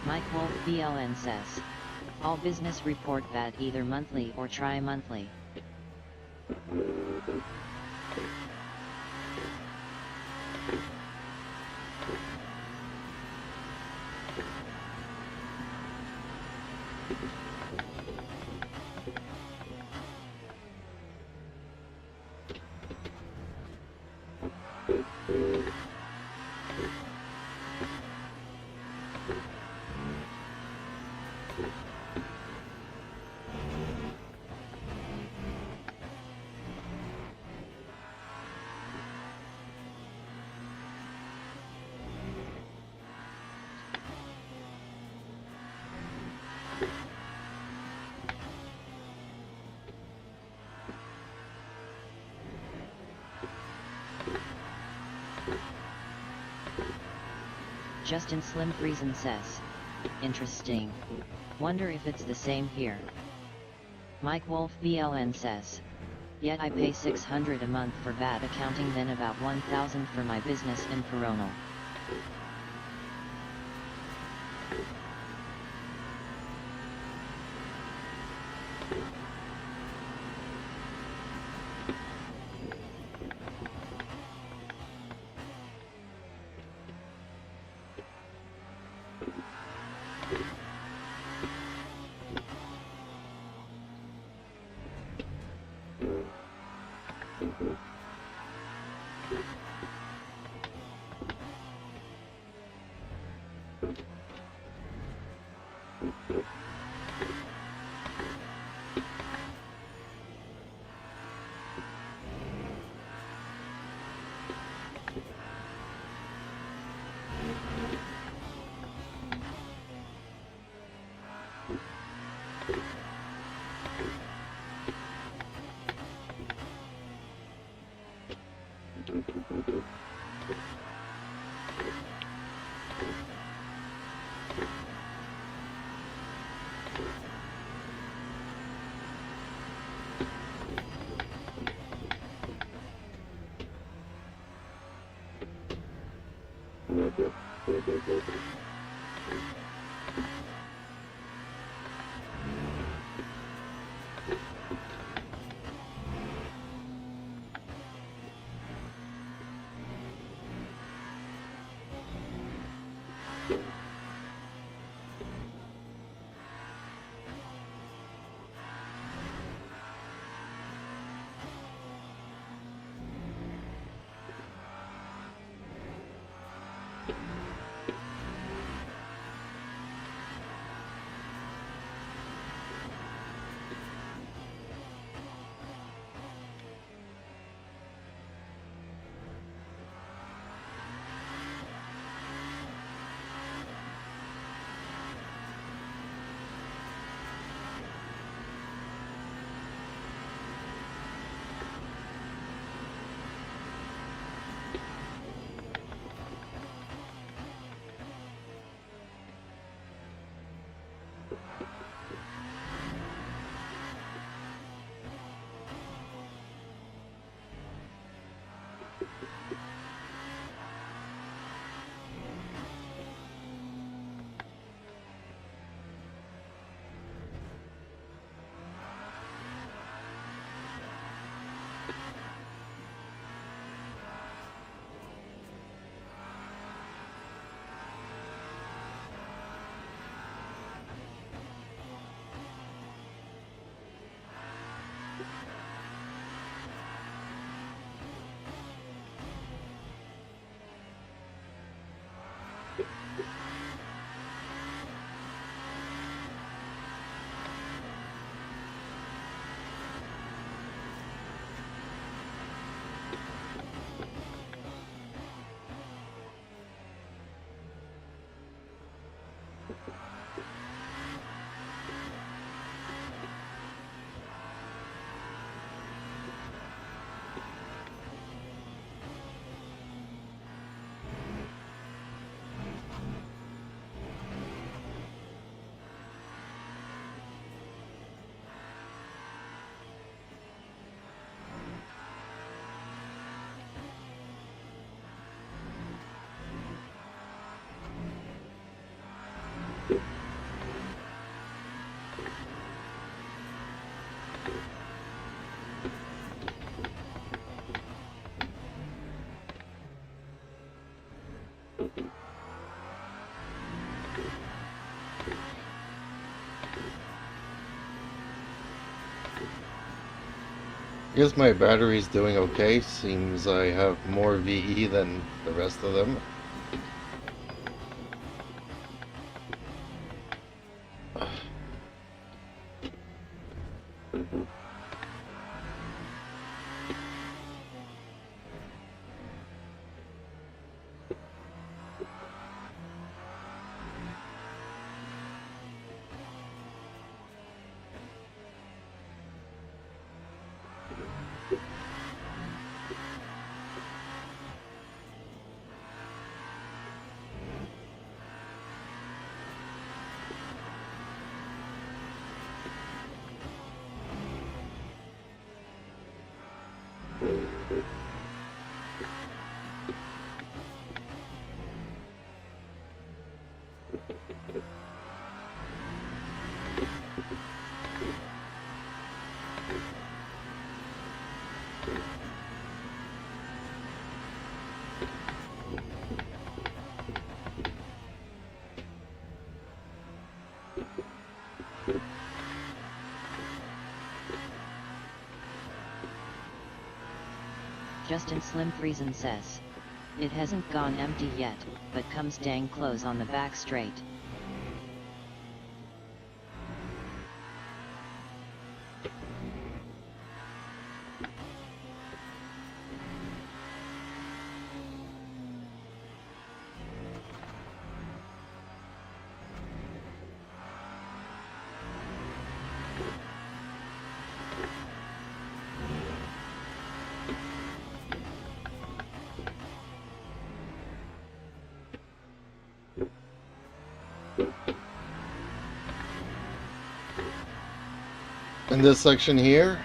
Mike Wolf BLN says. All business report VAT either monthly or tri-monthly. Justin Slim Friesen says. Interesting. Wonder if it's the same here. Mike Wolf BLN says. Yet I pay 600 a month for VAT accounting, then about 1,000 for my business in Coronal. I guess my battery's doing okay. Seems I have more VE than the rest of them. Justin Slim Friesen says, it hasn't gone empty yet, but comes dang close on the back straight. In this section here,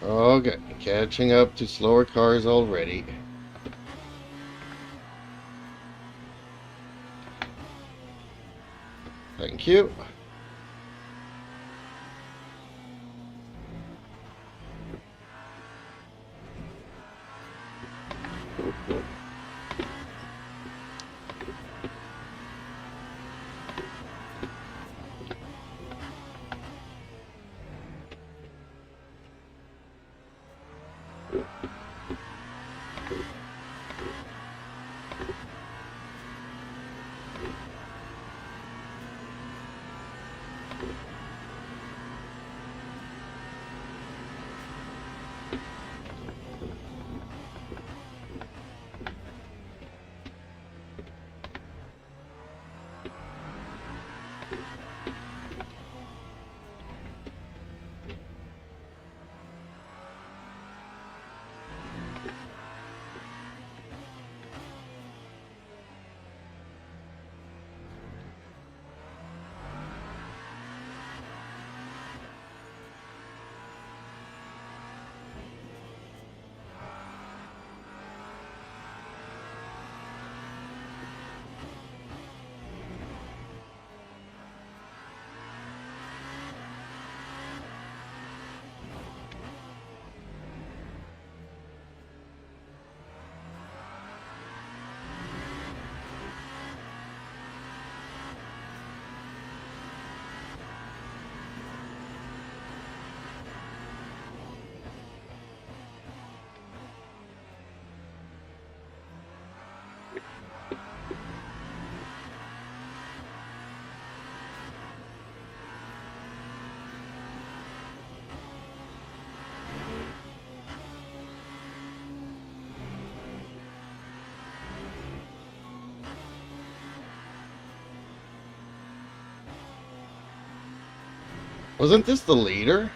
okay, catching up to slower cars already. Thank you. Wasn't this the leader?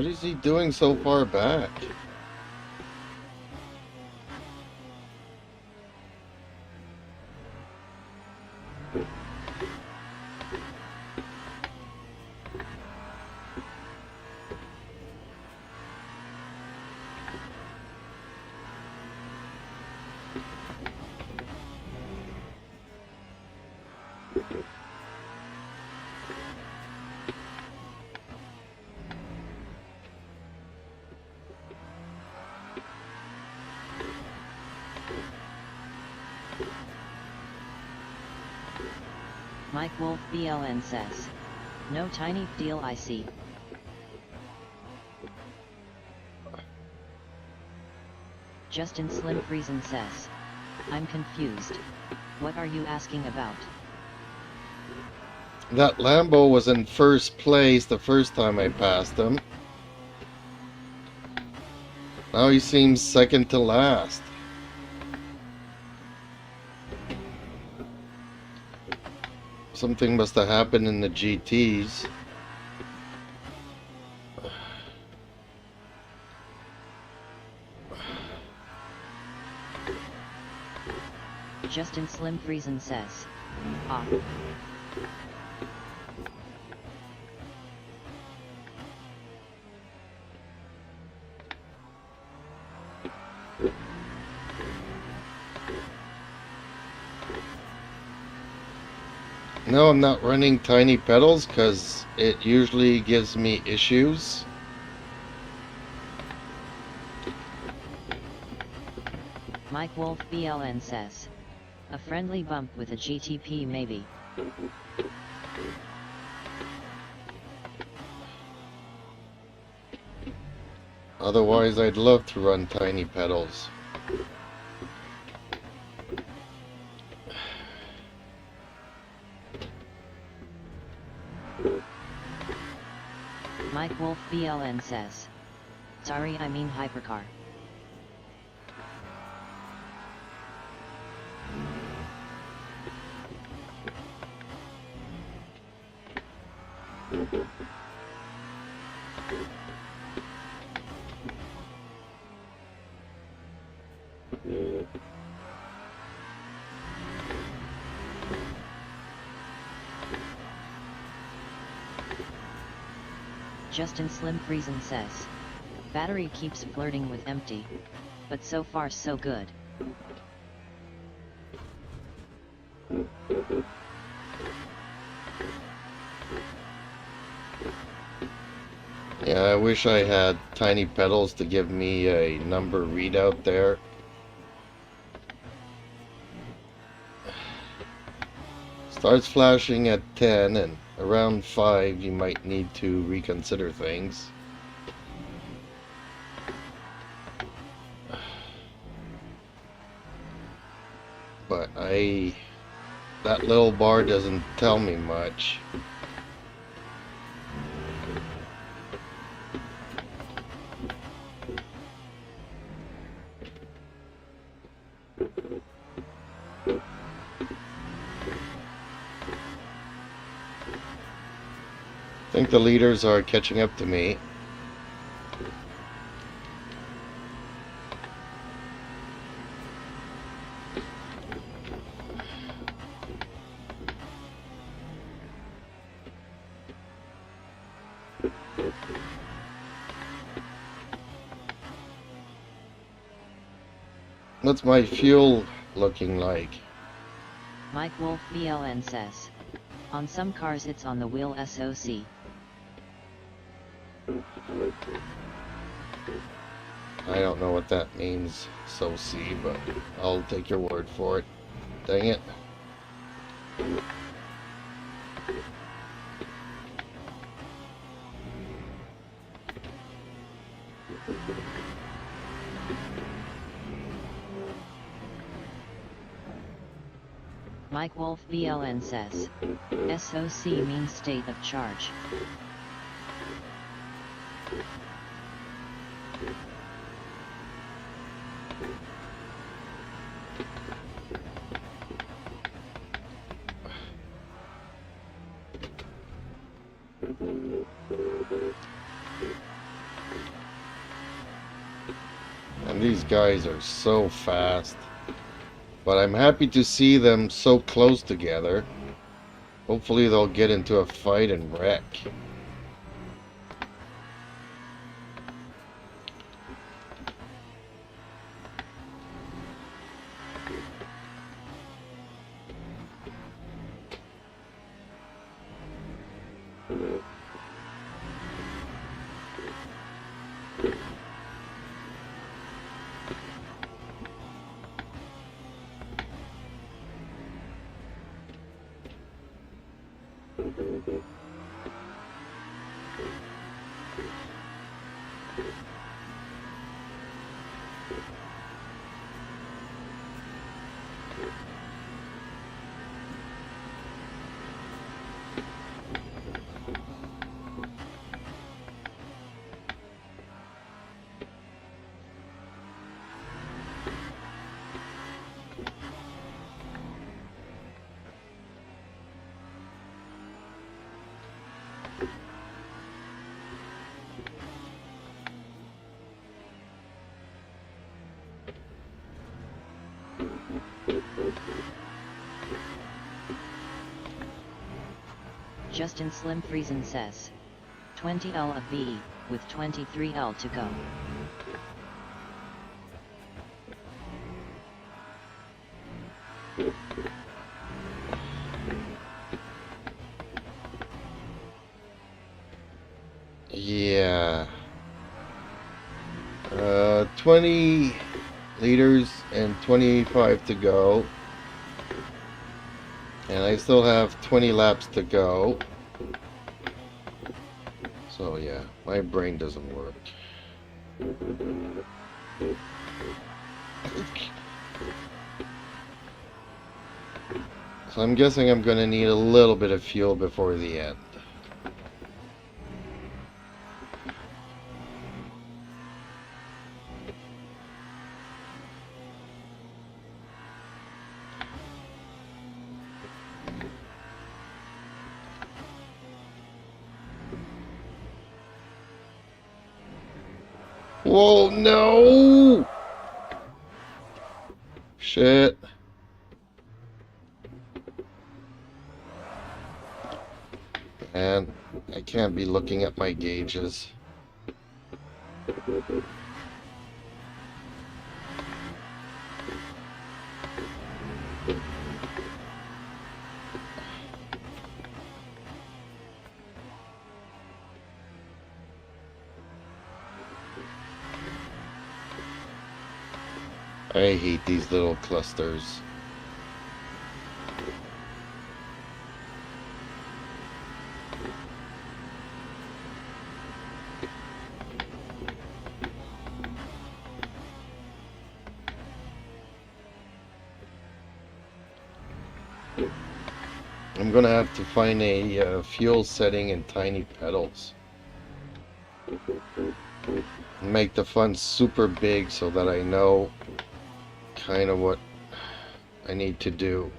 What is he doing so far back? Mike Wolf BLN says, no tiny deal I see. Justin Slim Friesen says, I'm confused. What are you asking about? That Lambo was in first place the first time I passed him. Now he seems second to last. Something must have happened in the GTs. Justin Slim Friesen says, ah. No, I'm not running tiny pedals because it usually gives me issues. Mike Wolf BLN says, a friendly bump with a GTP maybe. Otherwise, I'd love to run tiny pedals. Mike Wolf BLN says, sorry I mean hypercar. Justin Slim Friesen says, battery keeps flirting with empty, but so far so good. Yeah, I wish I had tiny pedals to give me a number readout there. Starts flashing at 10 and around 5 you might need to reconsider things. But that little bar doesn't tell me much. I think the leaders are catching up to me. What's my fuel looking like? Mike Wolf BLN says. On some cars it's on the wheel SOC. I don't know what that means, so see, but I'll take your word for it. Dang it. Mike Wolf BLN says. SOC means state of charge. And these guys are so fast. But I'm happy to see them so close together. Hopefully they'll get into a fight and wreck. Justin Slim Friesen says. 20L of BE, with 23L to go. Yeah. 20 liters and 25 to go. And I still have 20 laps to go. So yeah, my brain doesn't work. So I'm guessing I'm gonna need a little bit of fuel before the end. Whoa, no! Shit. Man, I can't be looking at my gauges. I hate these little clusters. I'm gonna have to find a fuel setting and tiny pedals. Make the fun super big so that I know kind of what I need to do.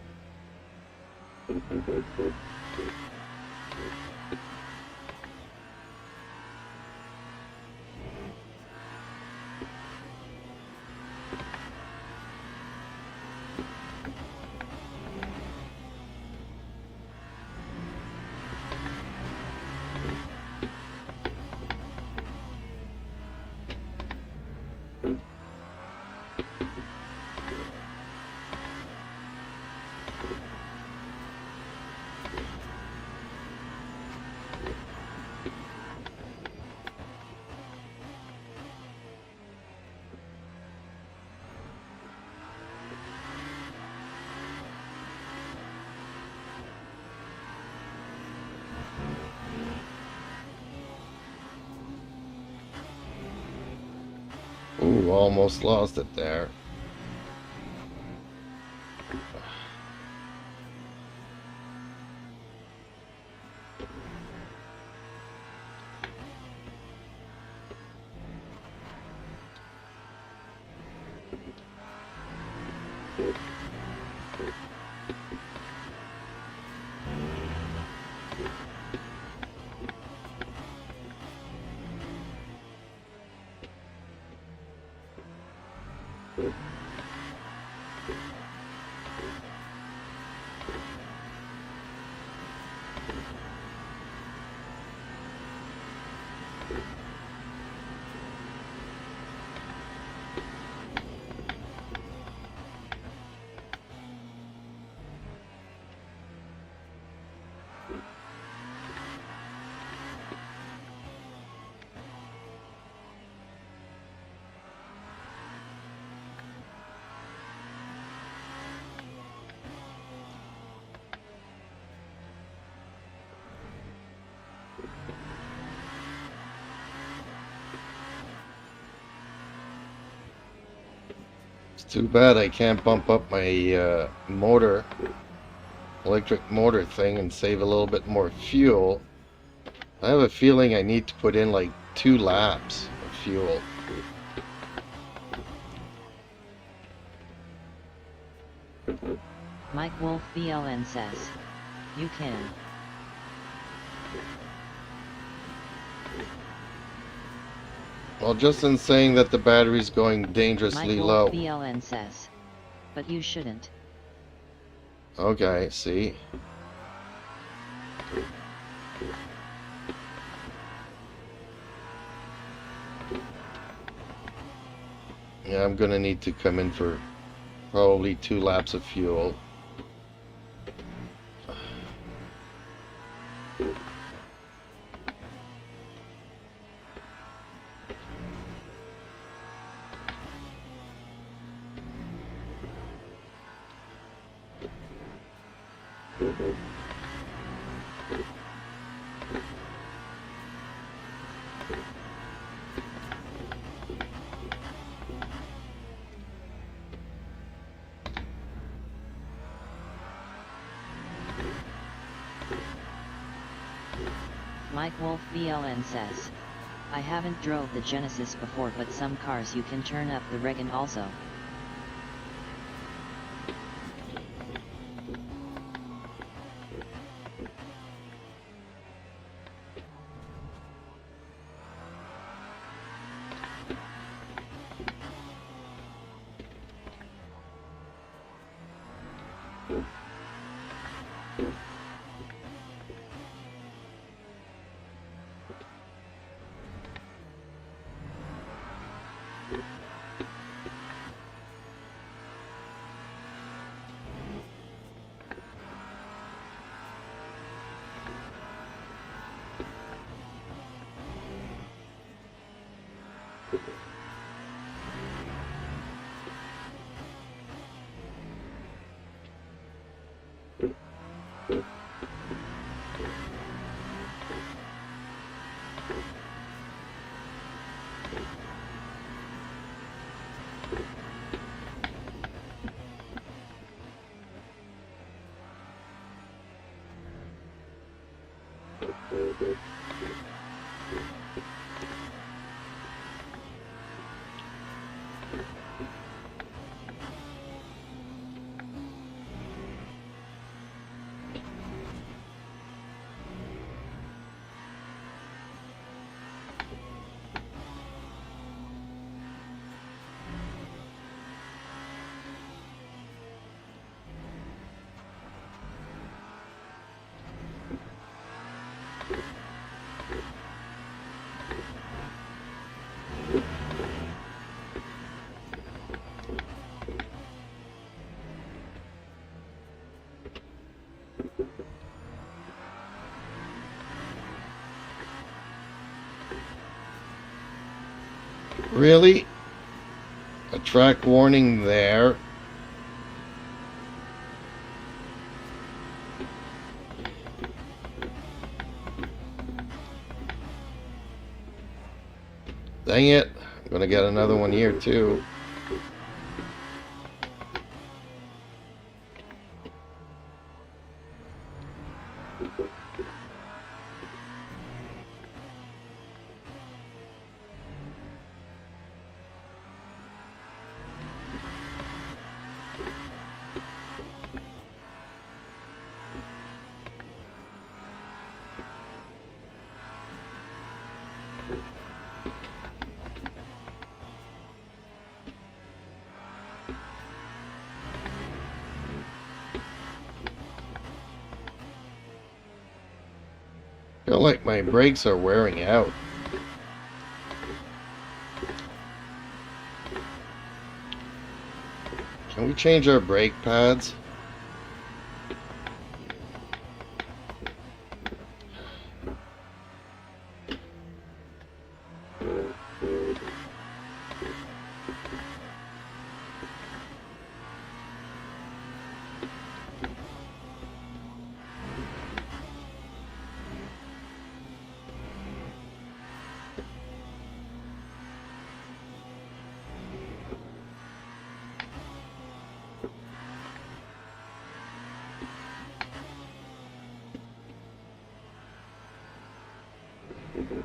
Ooh, almost lost it there. It's too bad I can't bump up my motor, electric motor thing, and save a little bit more fuel. I have a feeling I need to put in like 2 laps of fuel. Mike Wolf BLN says, you can. Well, just in saying that the battery's going dangerously Mike low. Wolf BLN says, but you shouldn't. Okay, see. Yeah, I'm gonna need to come in for probably 2 laps of fuel. Mike Wolf BLN says, I haven't drove the Genesis before, but some cars you can turn up the Regan also. Really? A track warning there? Dang it. Gonna get another one here too. Feel like my brakes are wearing out. Can we change our brake pads?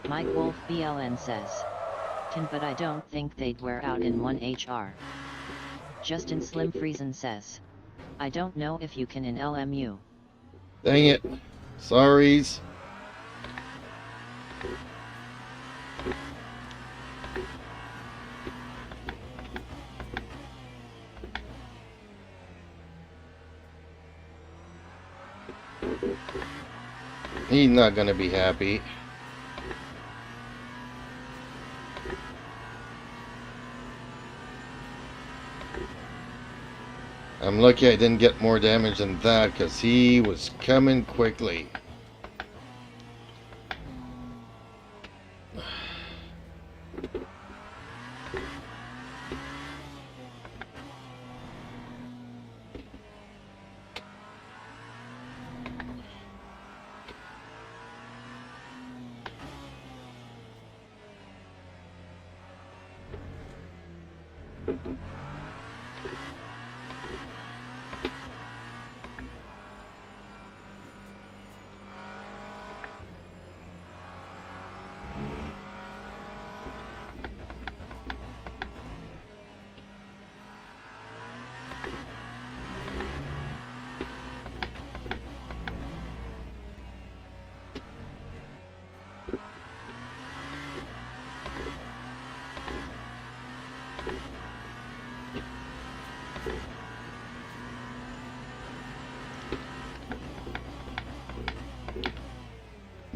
Mike Wolf BLN says. Can, but I don't think they'd wear out in 1HR. Justin Slim Friesen says. I don't know if you can in LMU. Dang it. Sorries. He's not gonna be happy. I'm lucky I didn't get more damage than that because he was coming quickly.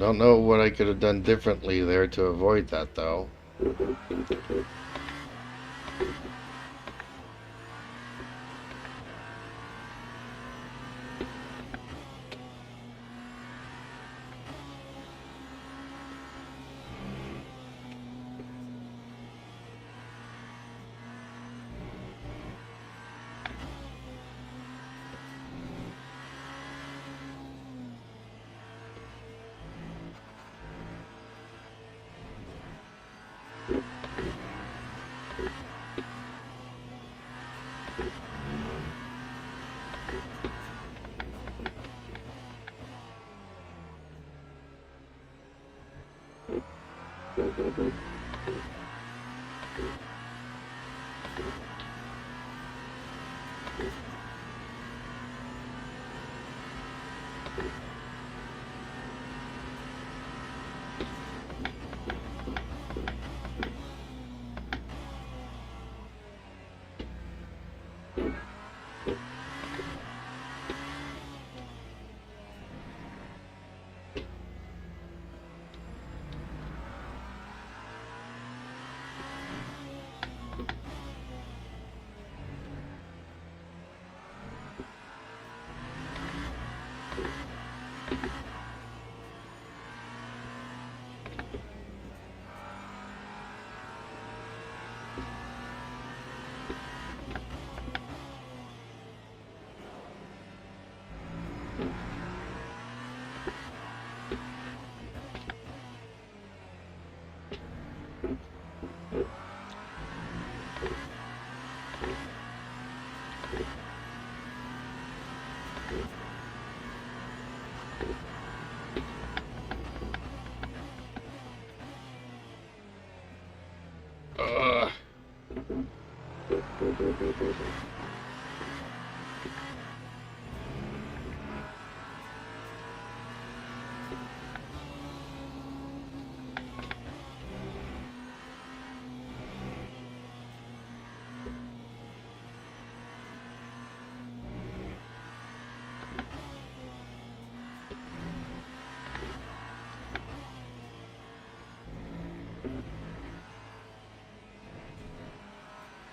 Don't know what I could have done differently there to avoid that though.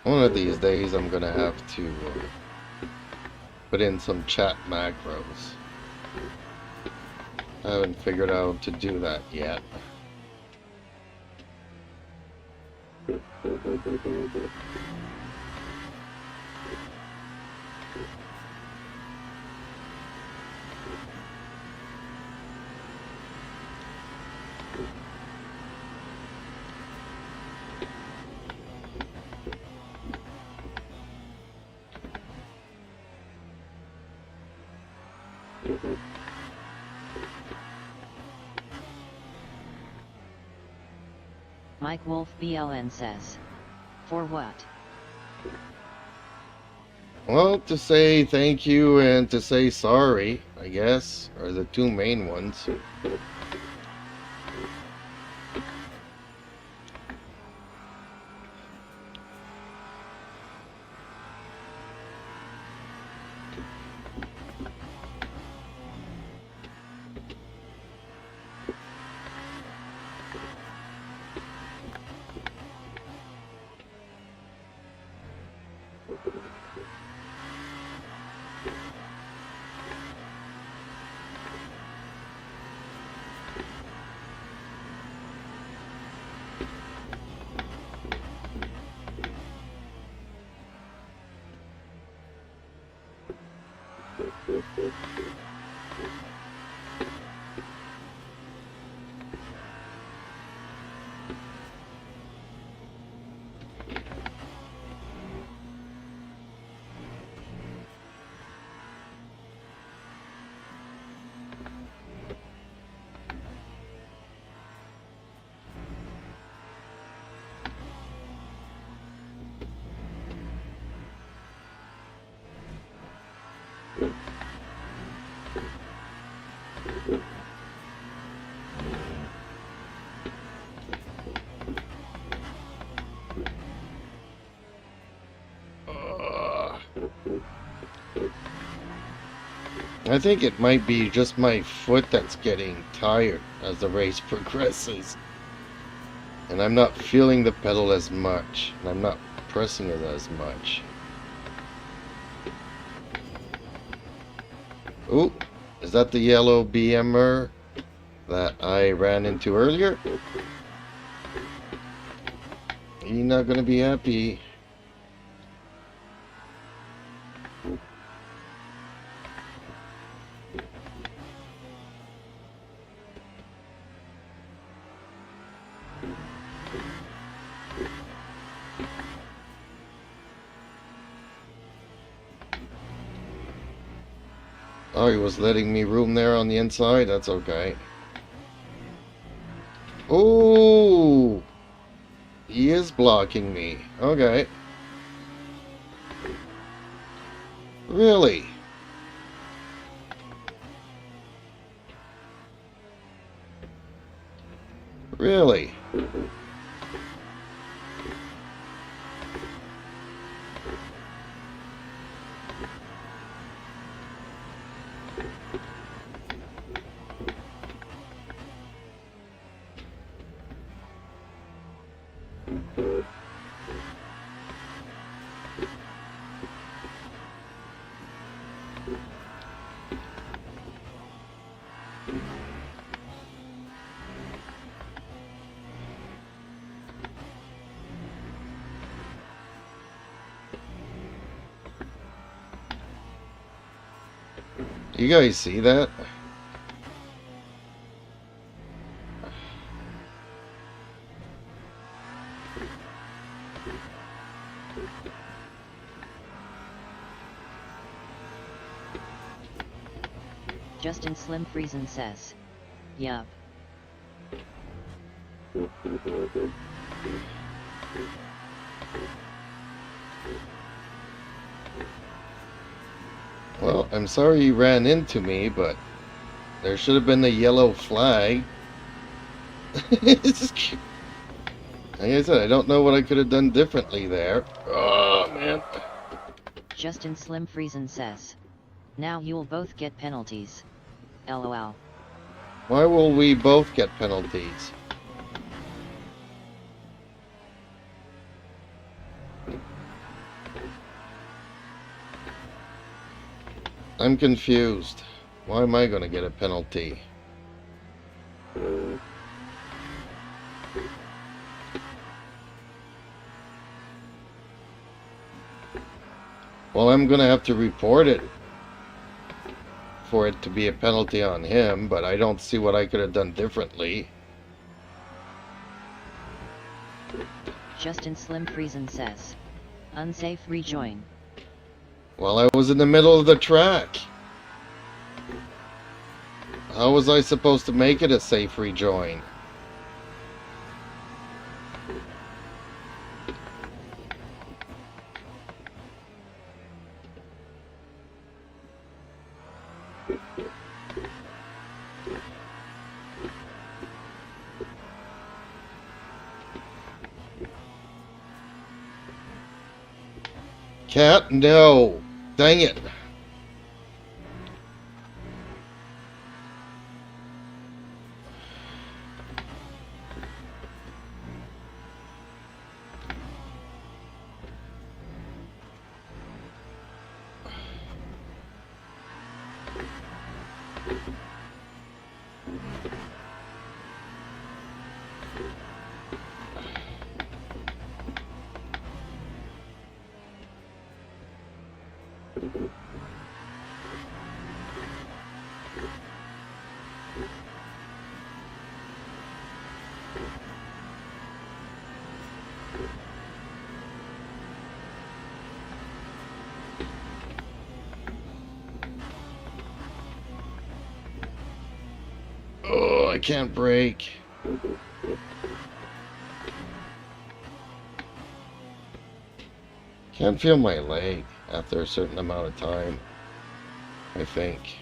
One of these days I'm gonna have to put in some chat macros. I haven't figured out how to do that yet. Mike Wolf BLN says, for what? Well, to say thank you and to say sorry, I guess, are the two main ones. I think it might be just my foot that's getting tired as the race progresses. And I'm not feeling the pedal as much. And I'm not pressing it as much. Ooh, is that the yellow BMer that I ran into earlier? You're not gonna be happy. Oh, he was letting me room there on the inside? That's okay. Oh, he is blocking me. Okay. Really? Really? You guys see that? Justin Slim Friesen says. Yup. Well, I'm sorry you ran into me, but there should have been a yellow flag. It's just, like I said, I don't know what I could have done differently there. Oh, man. Justin Slim Friesen says. Now you'll both get penalties. LOL. Why will we both get penalties? I'm confused. Why am I going to get a penalty? Well, I'm going to have to report it for it to be a penalty on him, but I don't see what I could have done differently. Justin Slim Friesen says. Unsafe rejoin. Well, I was in the middle of the track. How was I supposed to make it a safe rejoin? Cat, no. Dang it. Oh, I can't brake. Can't feel my leg after a certain amount of time, I think.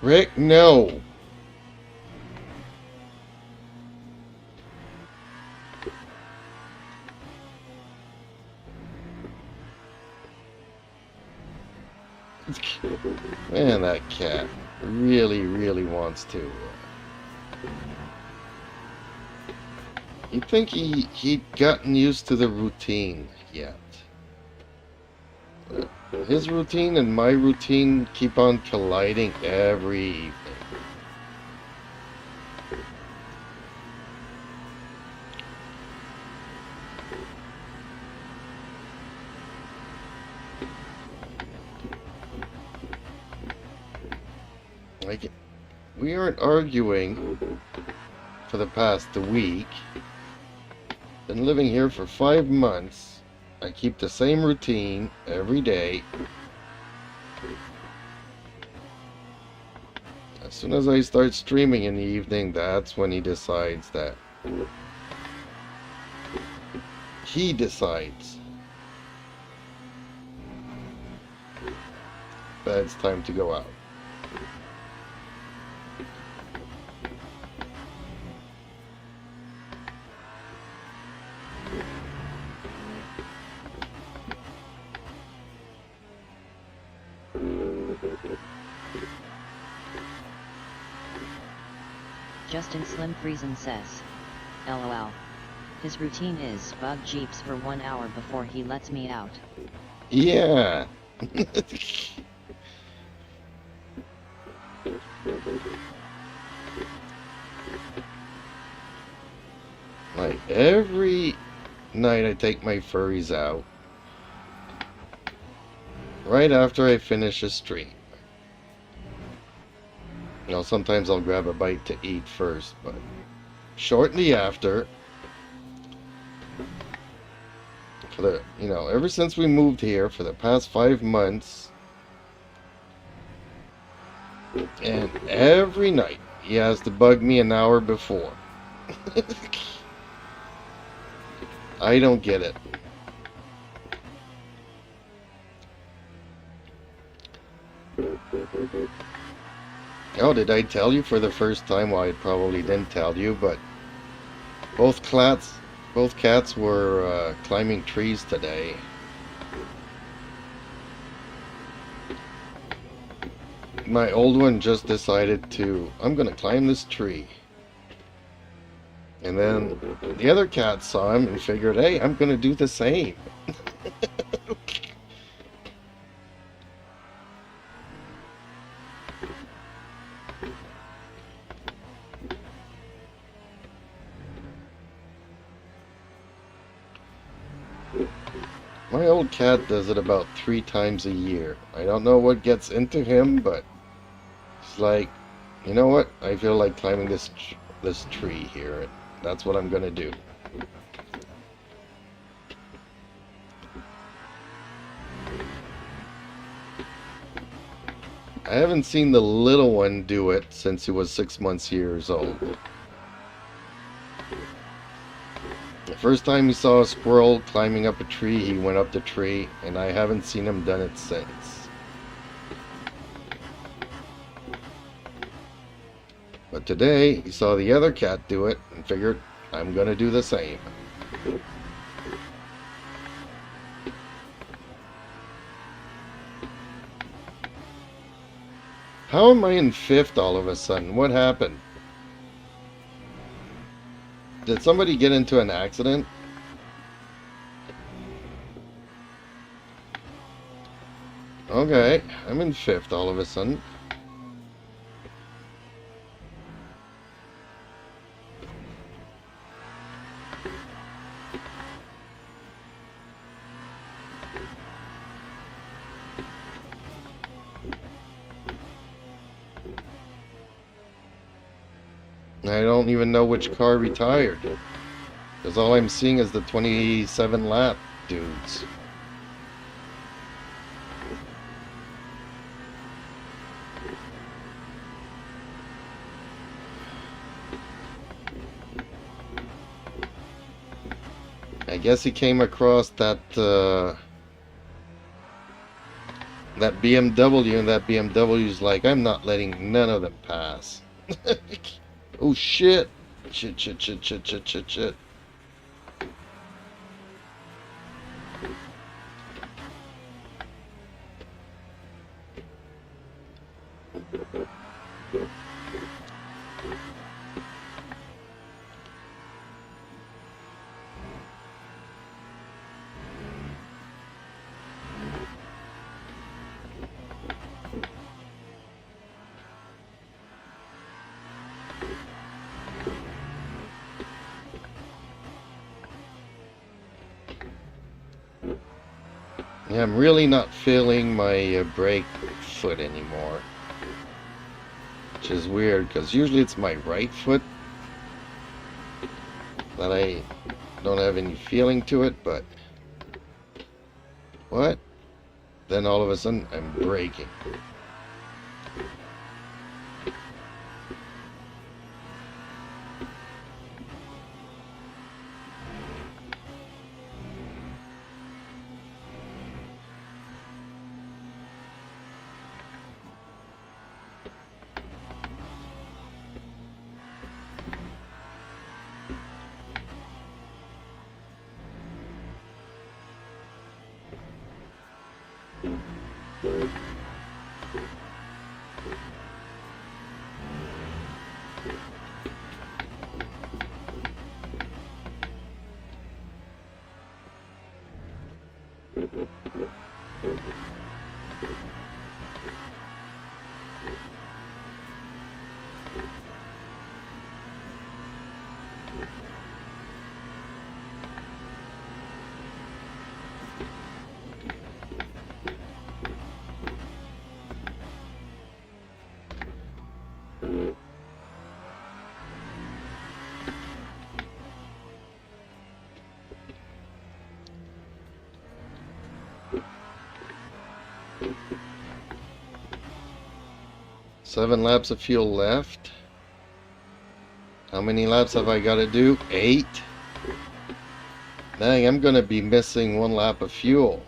Rick, no. Man, that cat really wants to. You'd think he'd gotten used to the routine yet. His routine and my routine keep on colliding every evening. Like, we aren't arguing for the past week. Been living here for 5 months. I keep the same routine every day. As soon as I start streaming in the evening, that's when he decides that. He decides. that it's time to go out. Justin Slim Friesen says, LOL. His routine is bug jeeps for 1 hour before he lets me out. Yeah. Like every night I take my furries out right after I finish a stream. You know, sometimes I'll grab a bite to eat first, but shortly after, for the, you know, ever since we moved here for the past 5 months, and every night he has to bug me an hour before. I don't get it. Oh, did I tell you for the first time? Well, I probably didn't tell you, but both cats were climbing trees today. My old one just decided to, I'm gonna climb this tree. And then the other cat saw him and figured, hey, I'm gonna do the same. My old cat does it about 3 times a year. I don't know what gets into him, but it's like, you know what? I feel like climbing this tree here. That's what I'm gonna do. I haven't seen the little one do it since he was 6 years old. The first time he saw a squirrel climbing up a tree, he went up the tree, and I haven't seen him done it since. But today, he saw the other cat do it and figured, I'm gonna do the same. How am I in 5th all of a sudden? What happened? Did somebody get into an accident? Okay, I'm in 5th all of a sudden. I don't even know which car retired, because all I'm seeing is the 27 lap dudes. I guess he came across that that BMW, and that BMW's like, I'm not letting none of them pass. Oh shit. Shit. Yeah, I'm really not feeling my brake foot anymore, which is weird because usually it's my right foot that I don't have any feeling to it, but what? Then all of a sudden I'm braking. Seven laps of fuel left. How many laps have I got to do? 8. Dang, I'm going to be missing 1 lap of fuel.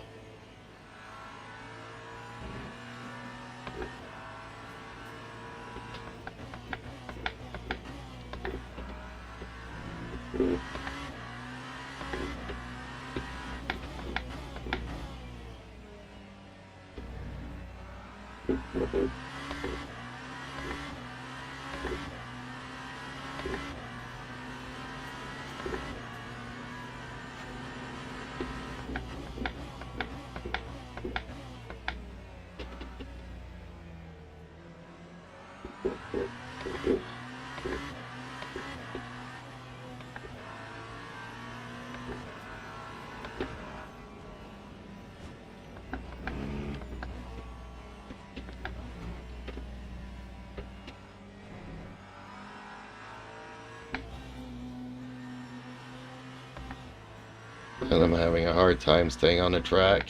And I'm having a hard time staying on the track.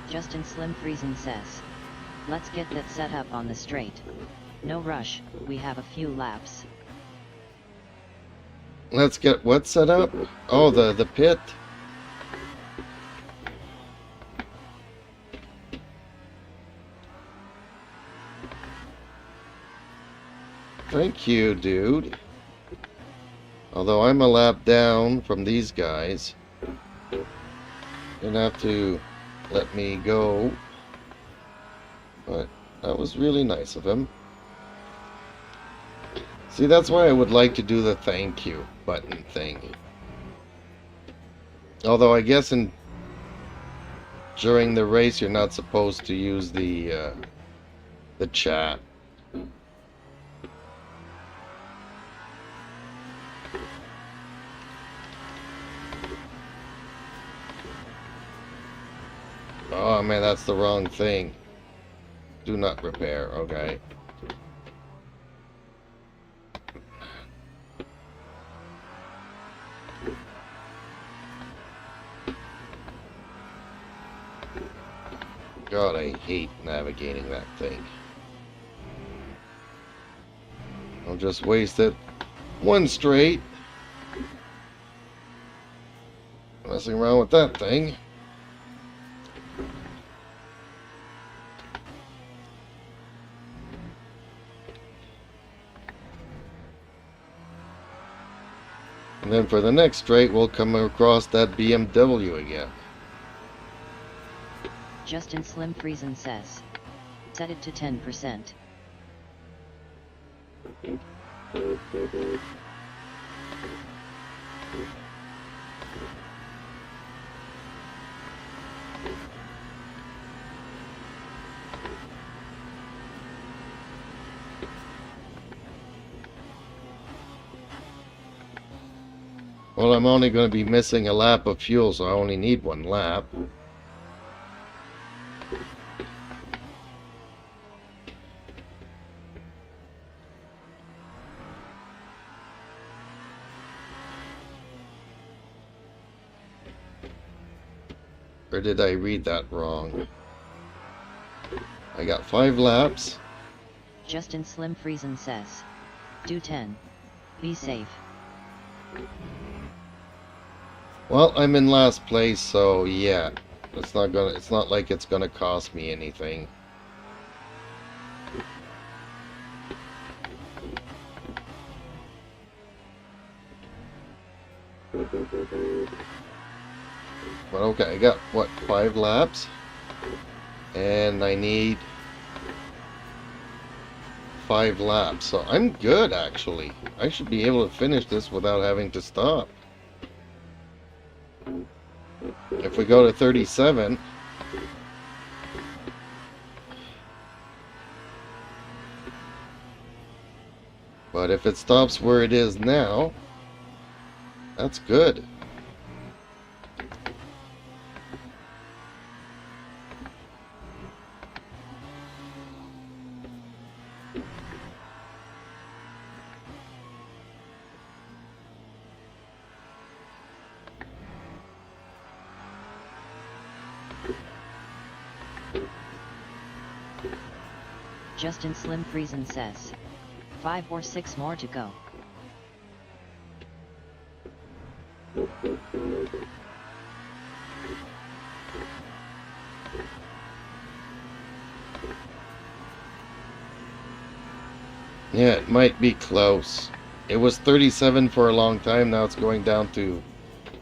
Justin Slim Friesen says, let's get that set up on the straight. No rush, we have a few laps. Let's get what set up? Oh, the pit. Thank you, dude. Although I'm a lap down from these guys. Gonna have to let me go. But that was really nice of him. See, that's why I would like to do the thank you button thing. Although I guess during the race you're not supposed to use the chat. Oh man, that's the wrong thing. Do not repair, okay. God, I hate navigating that thing. I'll just waste it one straight messing around with that thing. And then for the next straight, we'll come across that BMW again. Justin Slim Friesen says, set it to 10%. Well, I'm only going to be missing a lap of fuel, so I only need 1 lap. Or did I read that wrong? I got 5 laps. Justin Slim Friesen says, do 10. Be safe. Well, I'm in last place, so yeah. It's not like it's gonna cost me anything. But okay, I got what, 5 laps? And I need 5 laps, so I'm good actually. I should be able to finish this without having to stop. If we go to 37, but if it stops where it is now, that's good. Justin Slim Friesen says, 5 or 6 more to go. Yeah, it might be close. It was 37 for a long time, now it's going down to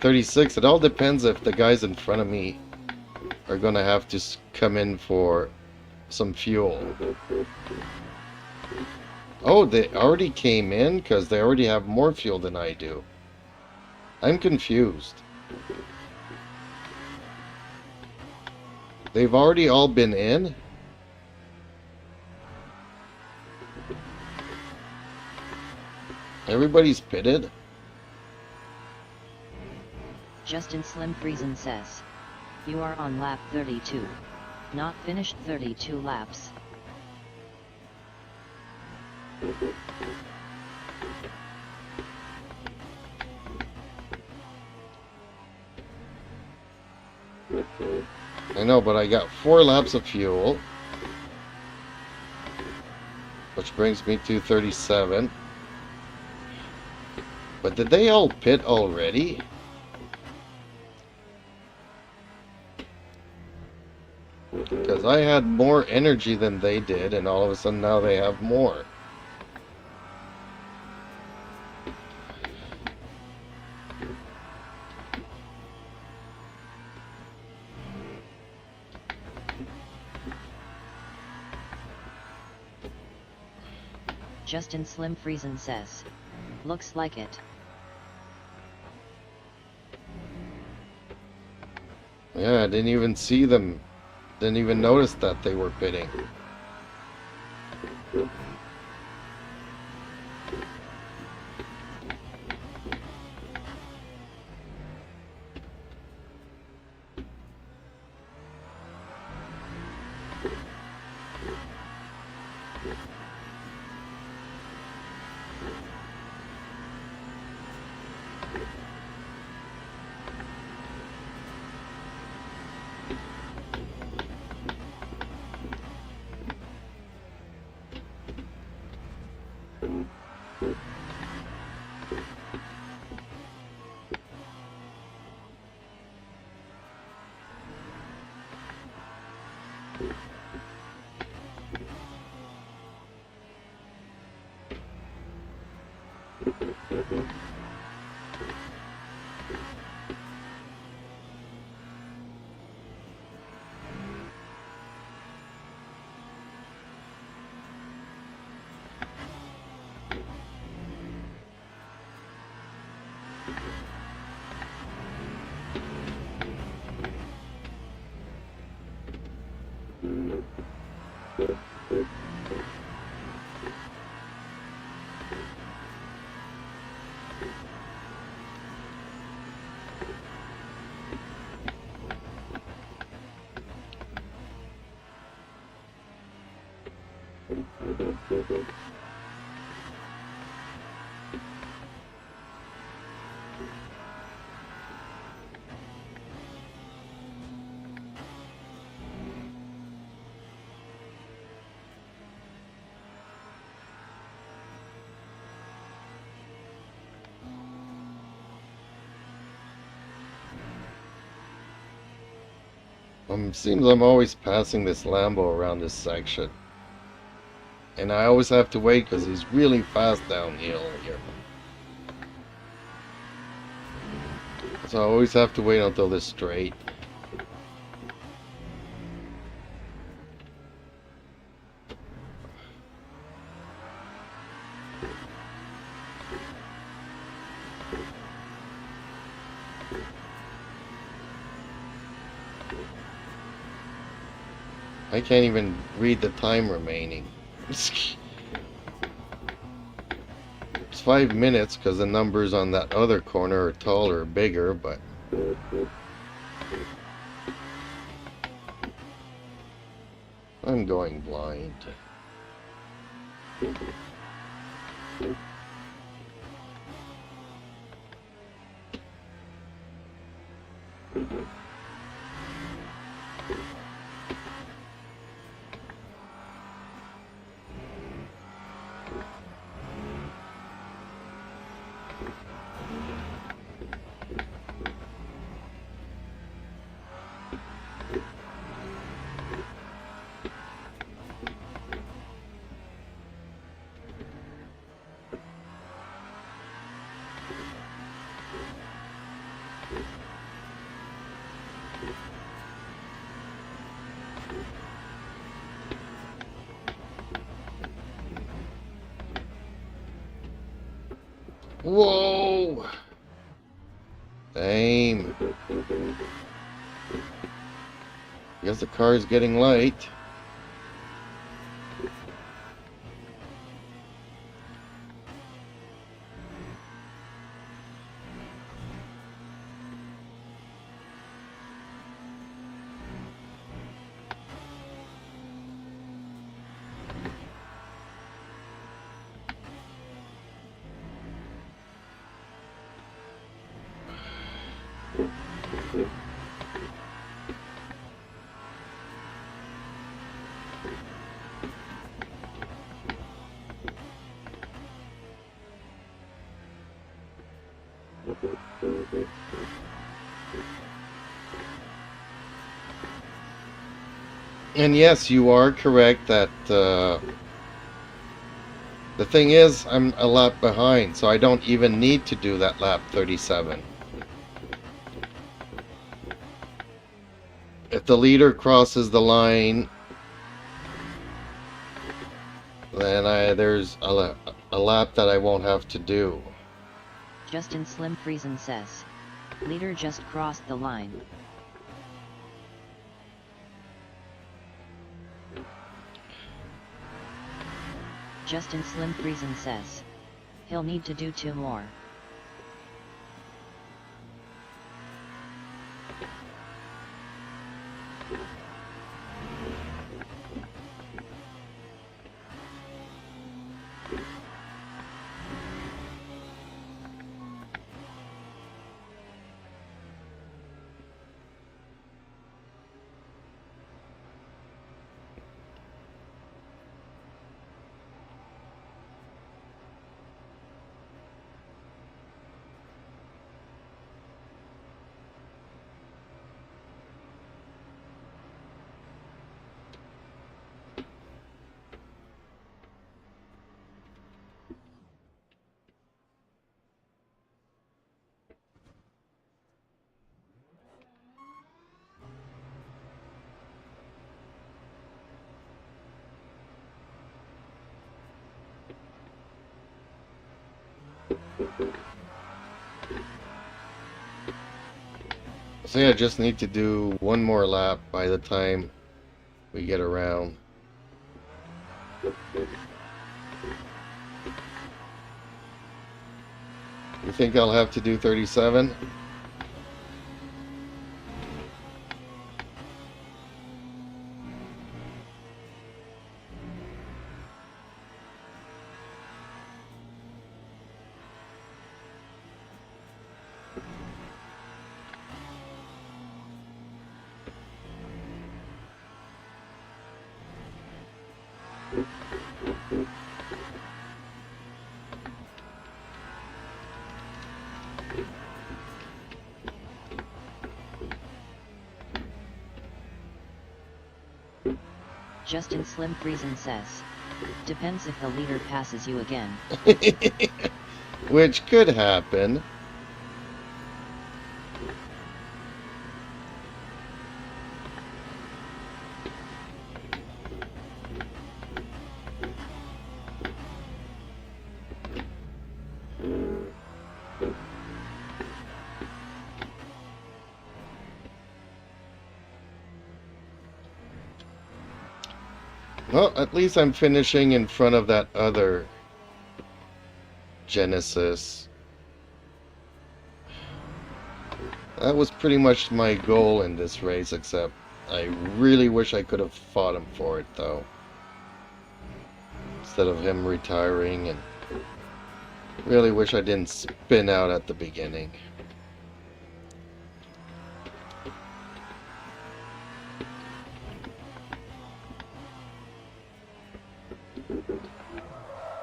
36. It all depends if the guys in front of me are going to have to come in for some fuel. Oh, they already came in because they already have more fuel than I do. I'm confused. They've already all been in? Everybody's pitted? Justin Slim Friesen says, you are on lap 32. Not finished 32 laps. I know, but I got 4 laps of fuel, which brings me to 37. But did they all pit already? Because I had more energy than they did, and all of a sudden now they have more. Justin Slim Friesen says, looks like it. Yeah, I didn't even see them. Didn't even notice that they were pitting. Seems I'm always passing this Lambo around this section. And I always have to wait because he's really fast downhill here. So I always have to wait until this straight. I can't even read the time remaining. It's 5 minutes because the numbers on that other corner are taller, bigger, but I'm going blind. Whoa! Damn. Guess the car's getting light. And yes, you are correct that the thing is, I'm a lap behind, so I don't even need to do that lap 37. If the leader crosses the line, then there's a lap that I won't have to do. Justin Slim Friesen says, leader just crossed the line. Justin Slim Friesen says, he'll need to do 2 more. So yeah, I just need to do 1 more lap by the time we get around. You think I'll have to do 37? Justin Slim Friesen says. Depends if the leader passes you again. Which could happen. Well, at least I'm finishing in front of that other Genesis. That was pretty much my goal in this race, except I really wish I could have fought him for it, though. Instead of him retiring, and really wish I didn't spin out at the beginning.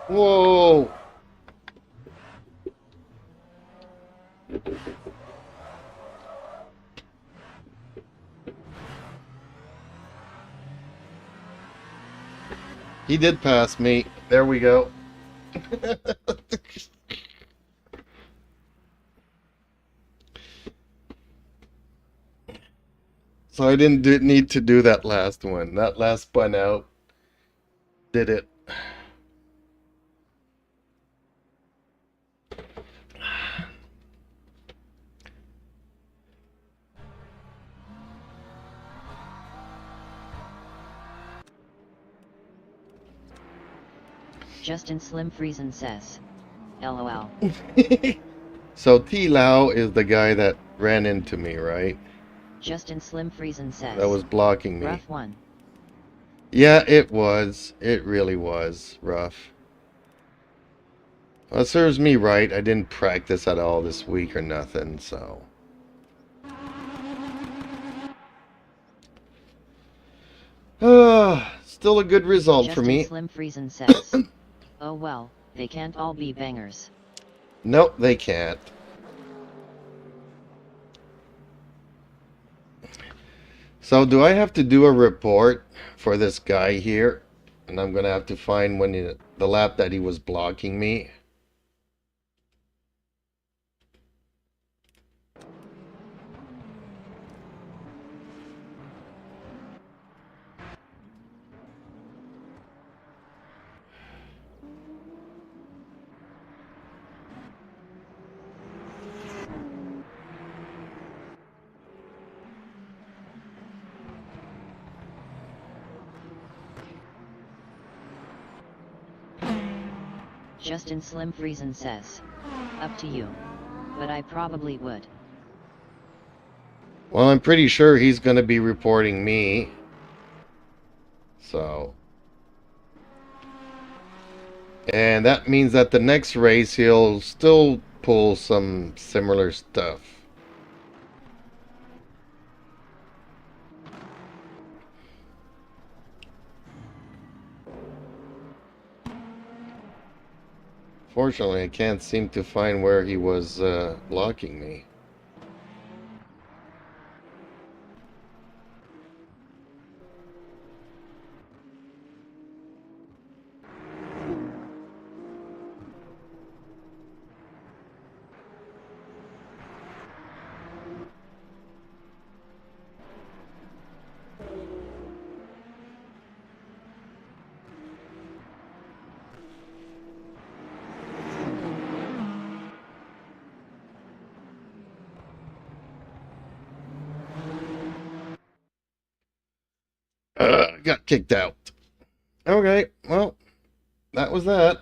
Whoa! He did pass me. There we go. So I didn't need to do that last one. That last spun out did it. Justin Slim Friesen says. LOL. So T Lau is the guy that ran into me, right? Justin Slim Friesen says. That was blocking me. Rough one. Yeah, it was. It really was rough. Well, it serves me right. I didn't practice at all this week or nothing, so. Still a good result Justin for me. Slim Friesen says. Oh well, they can't all be bangers. Nope, they can't. So do I have to do a report for this guy here? And I'm going to have to find when the lap that he was blocking me. Justin Slim Friesen says. Up to you. But I probably would. Well, I'm pretty sure he's going to be reporting me. So. And that means that the next race he'll still pull some similar stuff. Fortunately, I can't seem to find where he was blocking me. Got kicked out. Okay, well, that was that.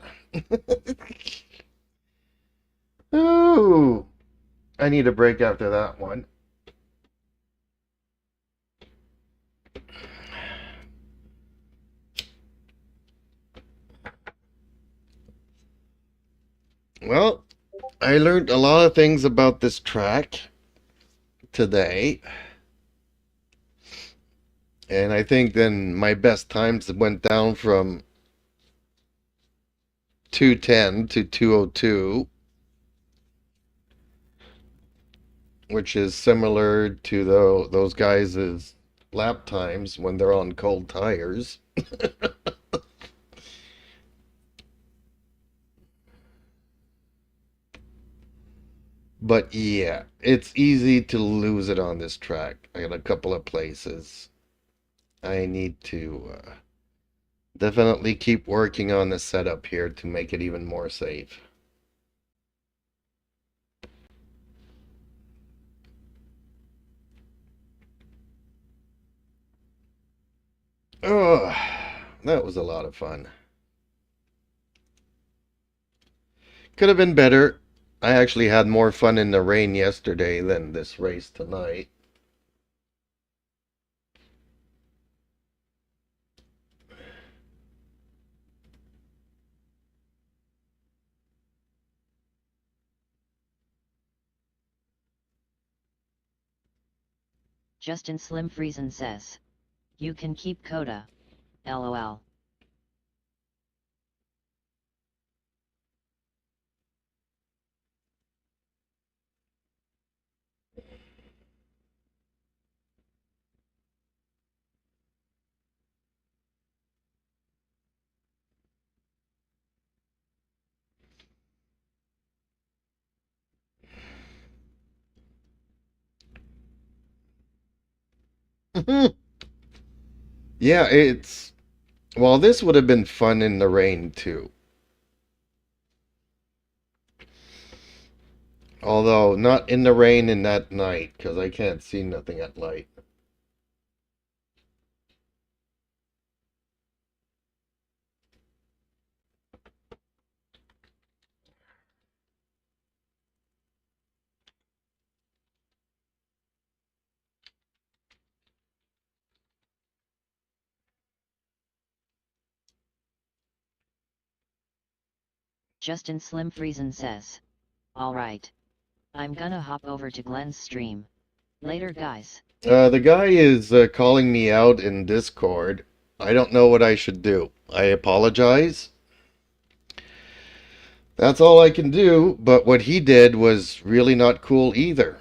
Ooh, I need a break after that one. Well, I learned a lot of things about this track today. And I think then my best times went down from 210 to 202, which is similar to those guys' lap times when they're on cold tires. But yeah, it's easy to lose it on this track. I got a couple of places. I need to definitely keep working on the setup here to make it even more safe. Oh, that was a lot of fun. Could have been better. I actually had more fun in the rain yesterday than this race tonight. Justin Slim Friesen says, "You can keep COTA. LOL." Yeah, it's... Well, this would have been fun in the rain, too. Although, not in the rain in that night, because I can't see nothing at light. Justin Slim Friesen says, "Alright. I'm gonna hop over to Glenn's stream. Later, guys." The guy is calling me out in Discord. I don't know what I should do. I apologize. That's all I can do, but what he did was really not cool either.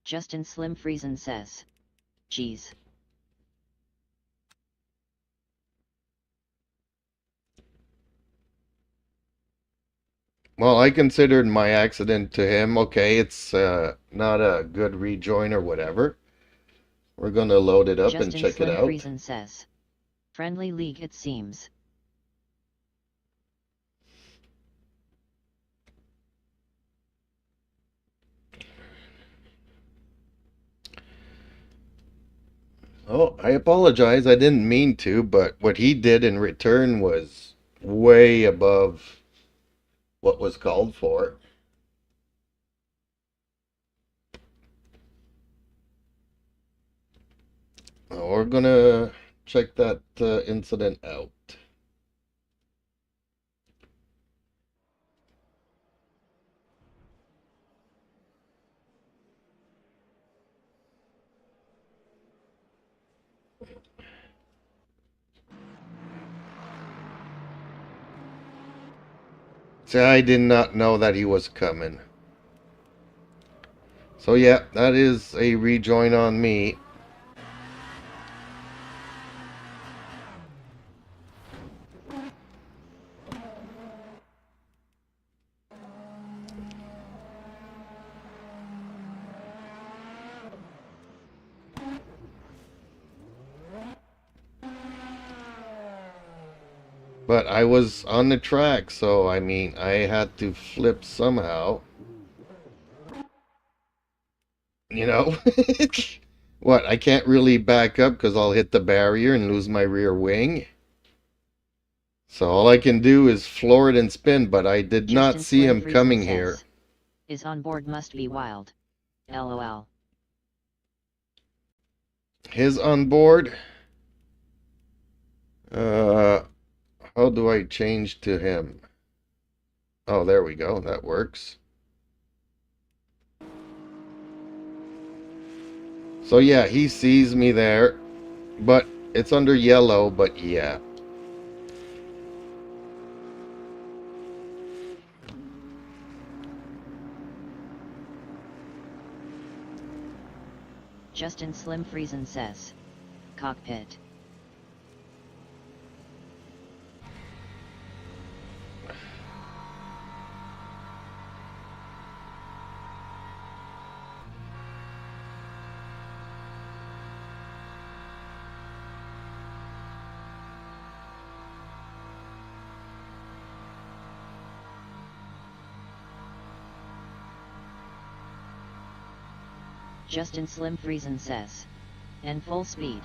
Justin Slim Friesen says, "Geez." Well, I considered my accident to him. Okay, it's not a good rejoin or whatever. We're going to load it up and Justin check it Slim out. Friesen says, "Friendly league it seems." Oh, I apologize. I didn't mean to, but what he did in return was way above what was called for. We're gonna check that incident out. See, I did not know that he was coming. So yeah, that is a rejoin on me. But I was on the track, so I mean, I had to flip somehow. You know? What, I can't really back up because I'll hit the barrier and lose my rear wing? So all I can do is floor it and spin, but I did not Justin see Slim him Friesen coming says, here. "His onboard must be wild. LOL." His onboard? How do I change to him? Oh, there we go. That works. So yeah, he sees me there, but it's under yellow, but yeah. Justin Slim Friesen says. Cockpit. Justin Slim Friesen says. And full speed.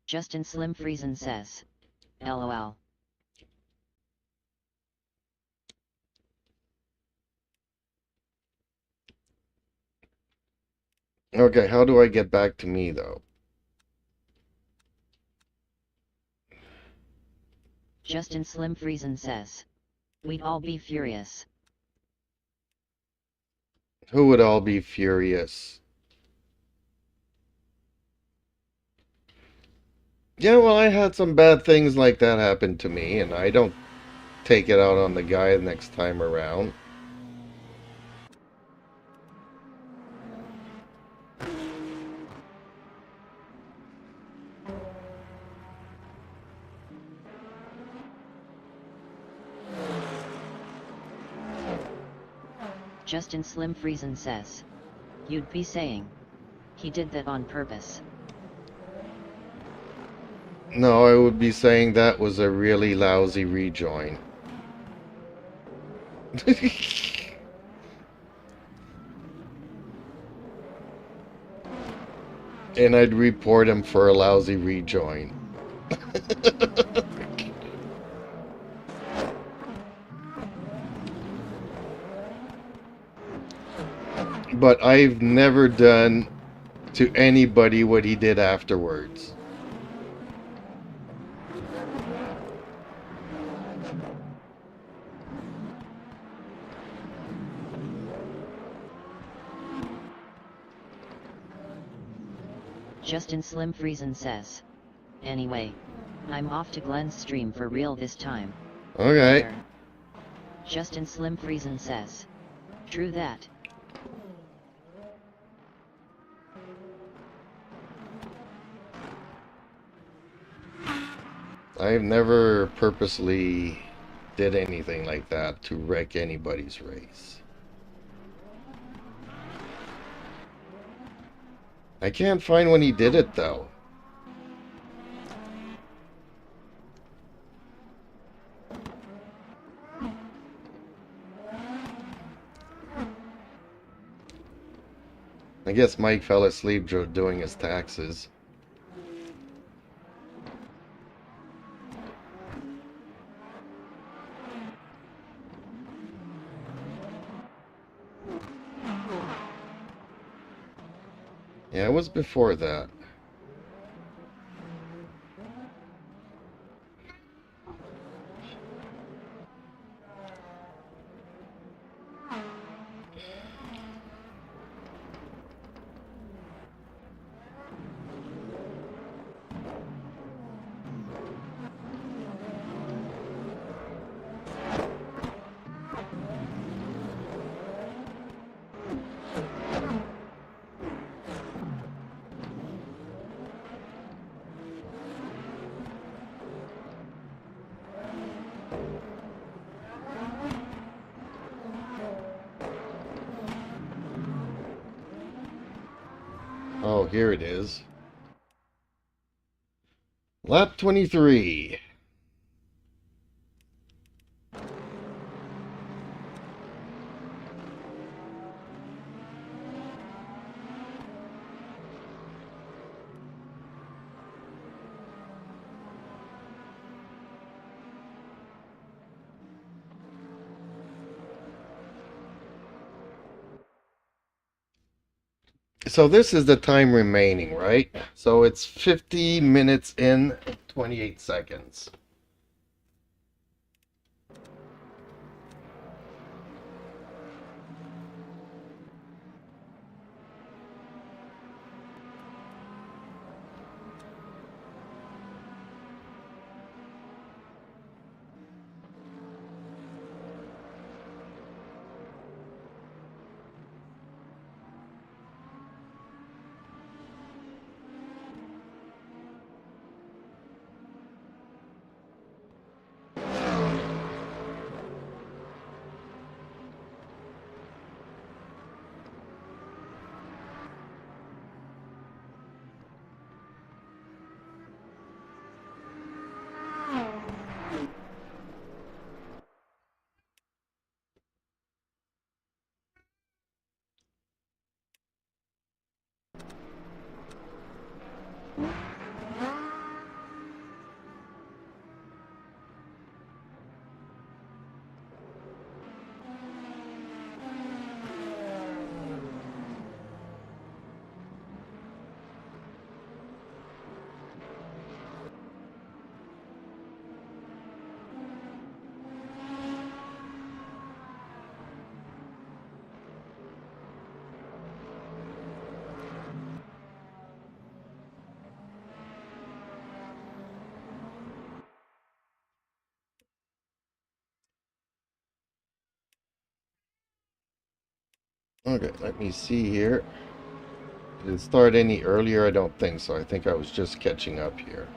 Justin Slim Friesen says. LOL. Okay, how do I get back to me, though? Justin Slim Friesen says. We'd all be furious. Who would all be furious? Yeah, well, I had some bad things like that happen to me, and I don't take it out on the guy next time around. Justin Slim Friesen says. You'd be saying. He did that on purpose. No, I would be saying that was a really lousy rejoin. And I'd report him for a lousy rejoin. But I've never done to anybody what he did afterwards. Justin Slim Friesen says. Anyway, I'm off to Glenn's stream for real this time. Okay. Later. Justin Slim Friesen says. True that. I've never purposely did anything like that to wreck anybody's race. I can't find when he did it, though. I guess Mike fell asleep doing his taxes. Yeah, it was before that. Oh, here it is. Lap 23. So this is the time remaining, right? So it's 50 minutes in 28 seconds. Okay, let me see here. Did it start any earlier? I don't think so. I think I was just catching up here.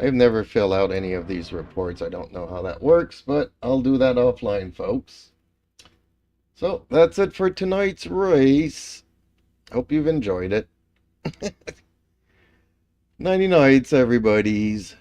I've never filled out any of these reports. I don't know how that works, but I'll do that offline, folks. So that's it for tonight's race. Hope you've enjoyed it. Nighty nights, everybody's.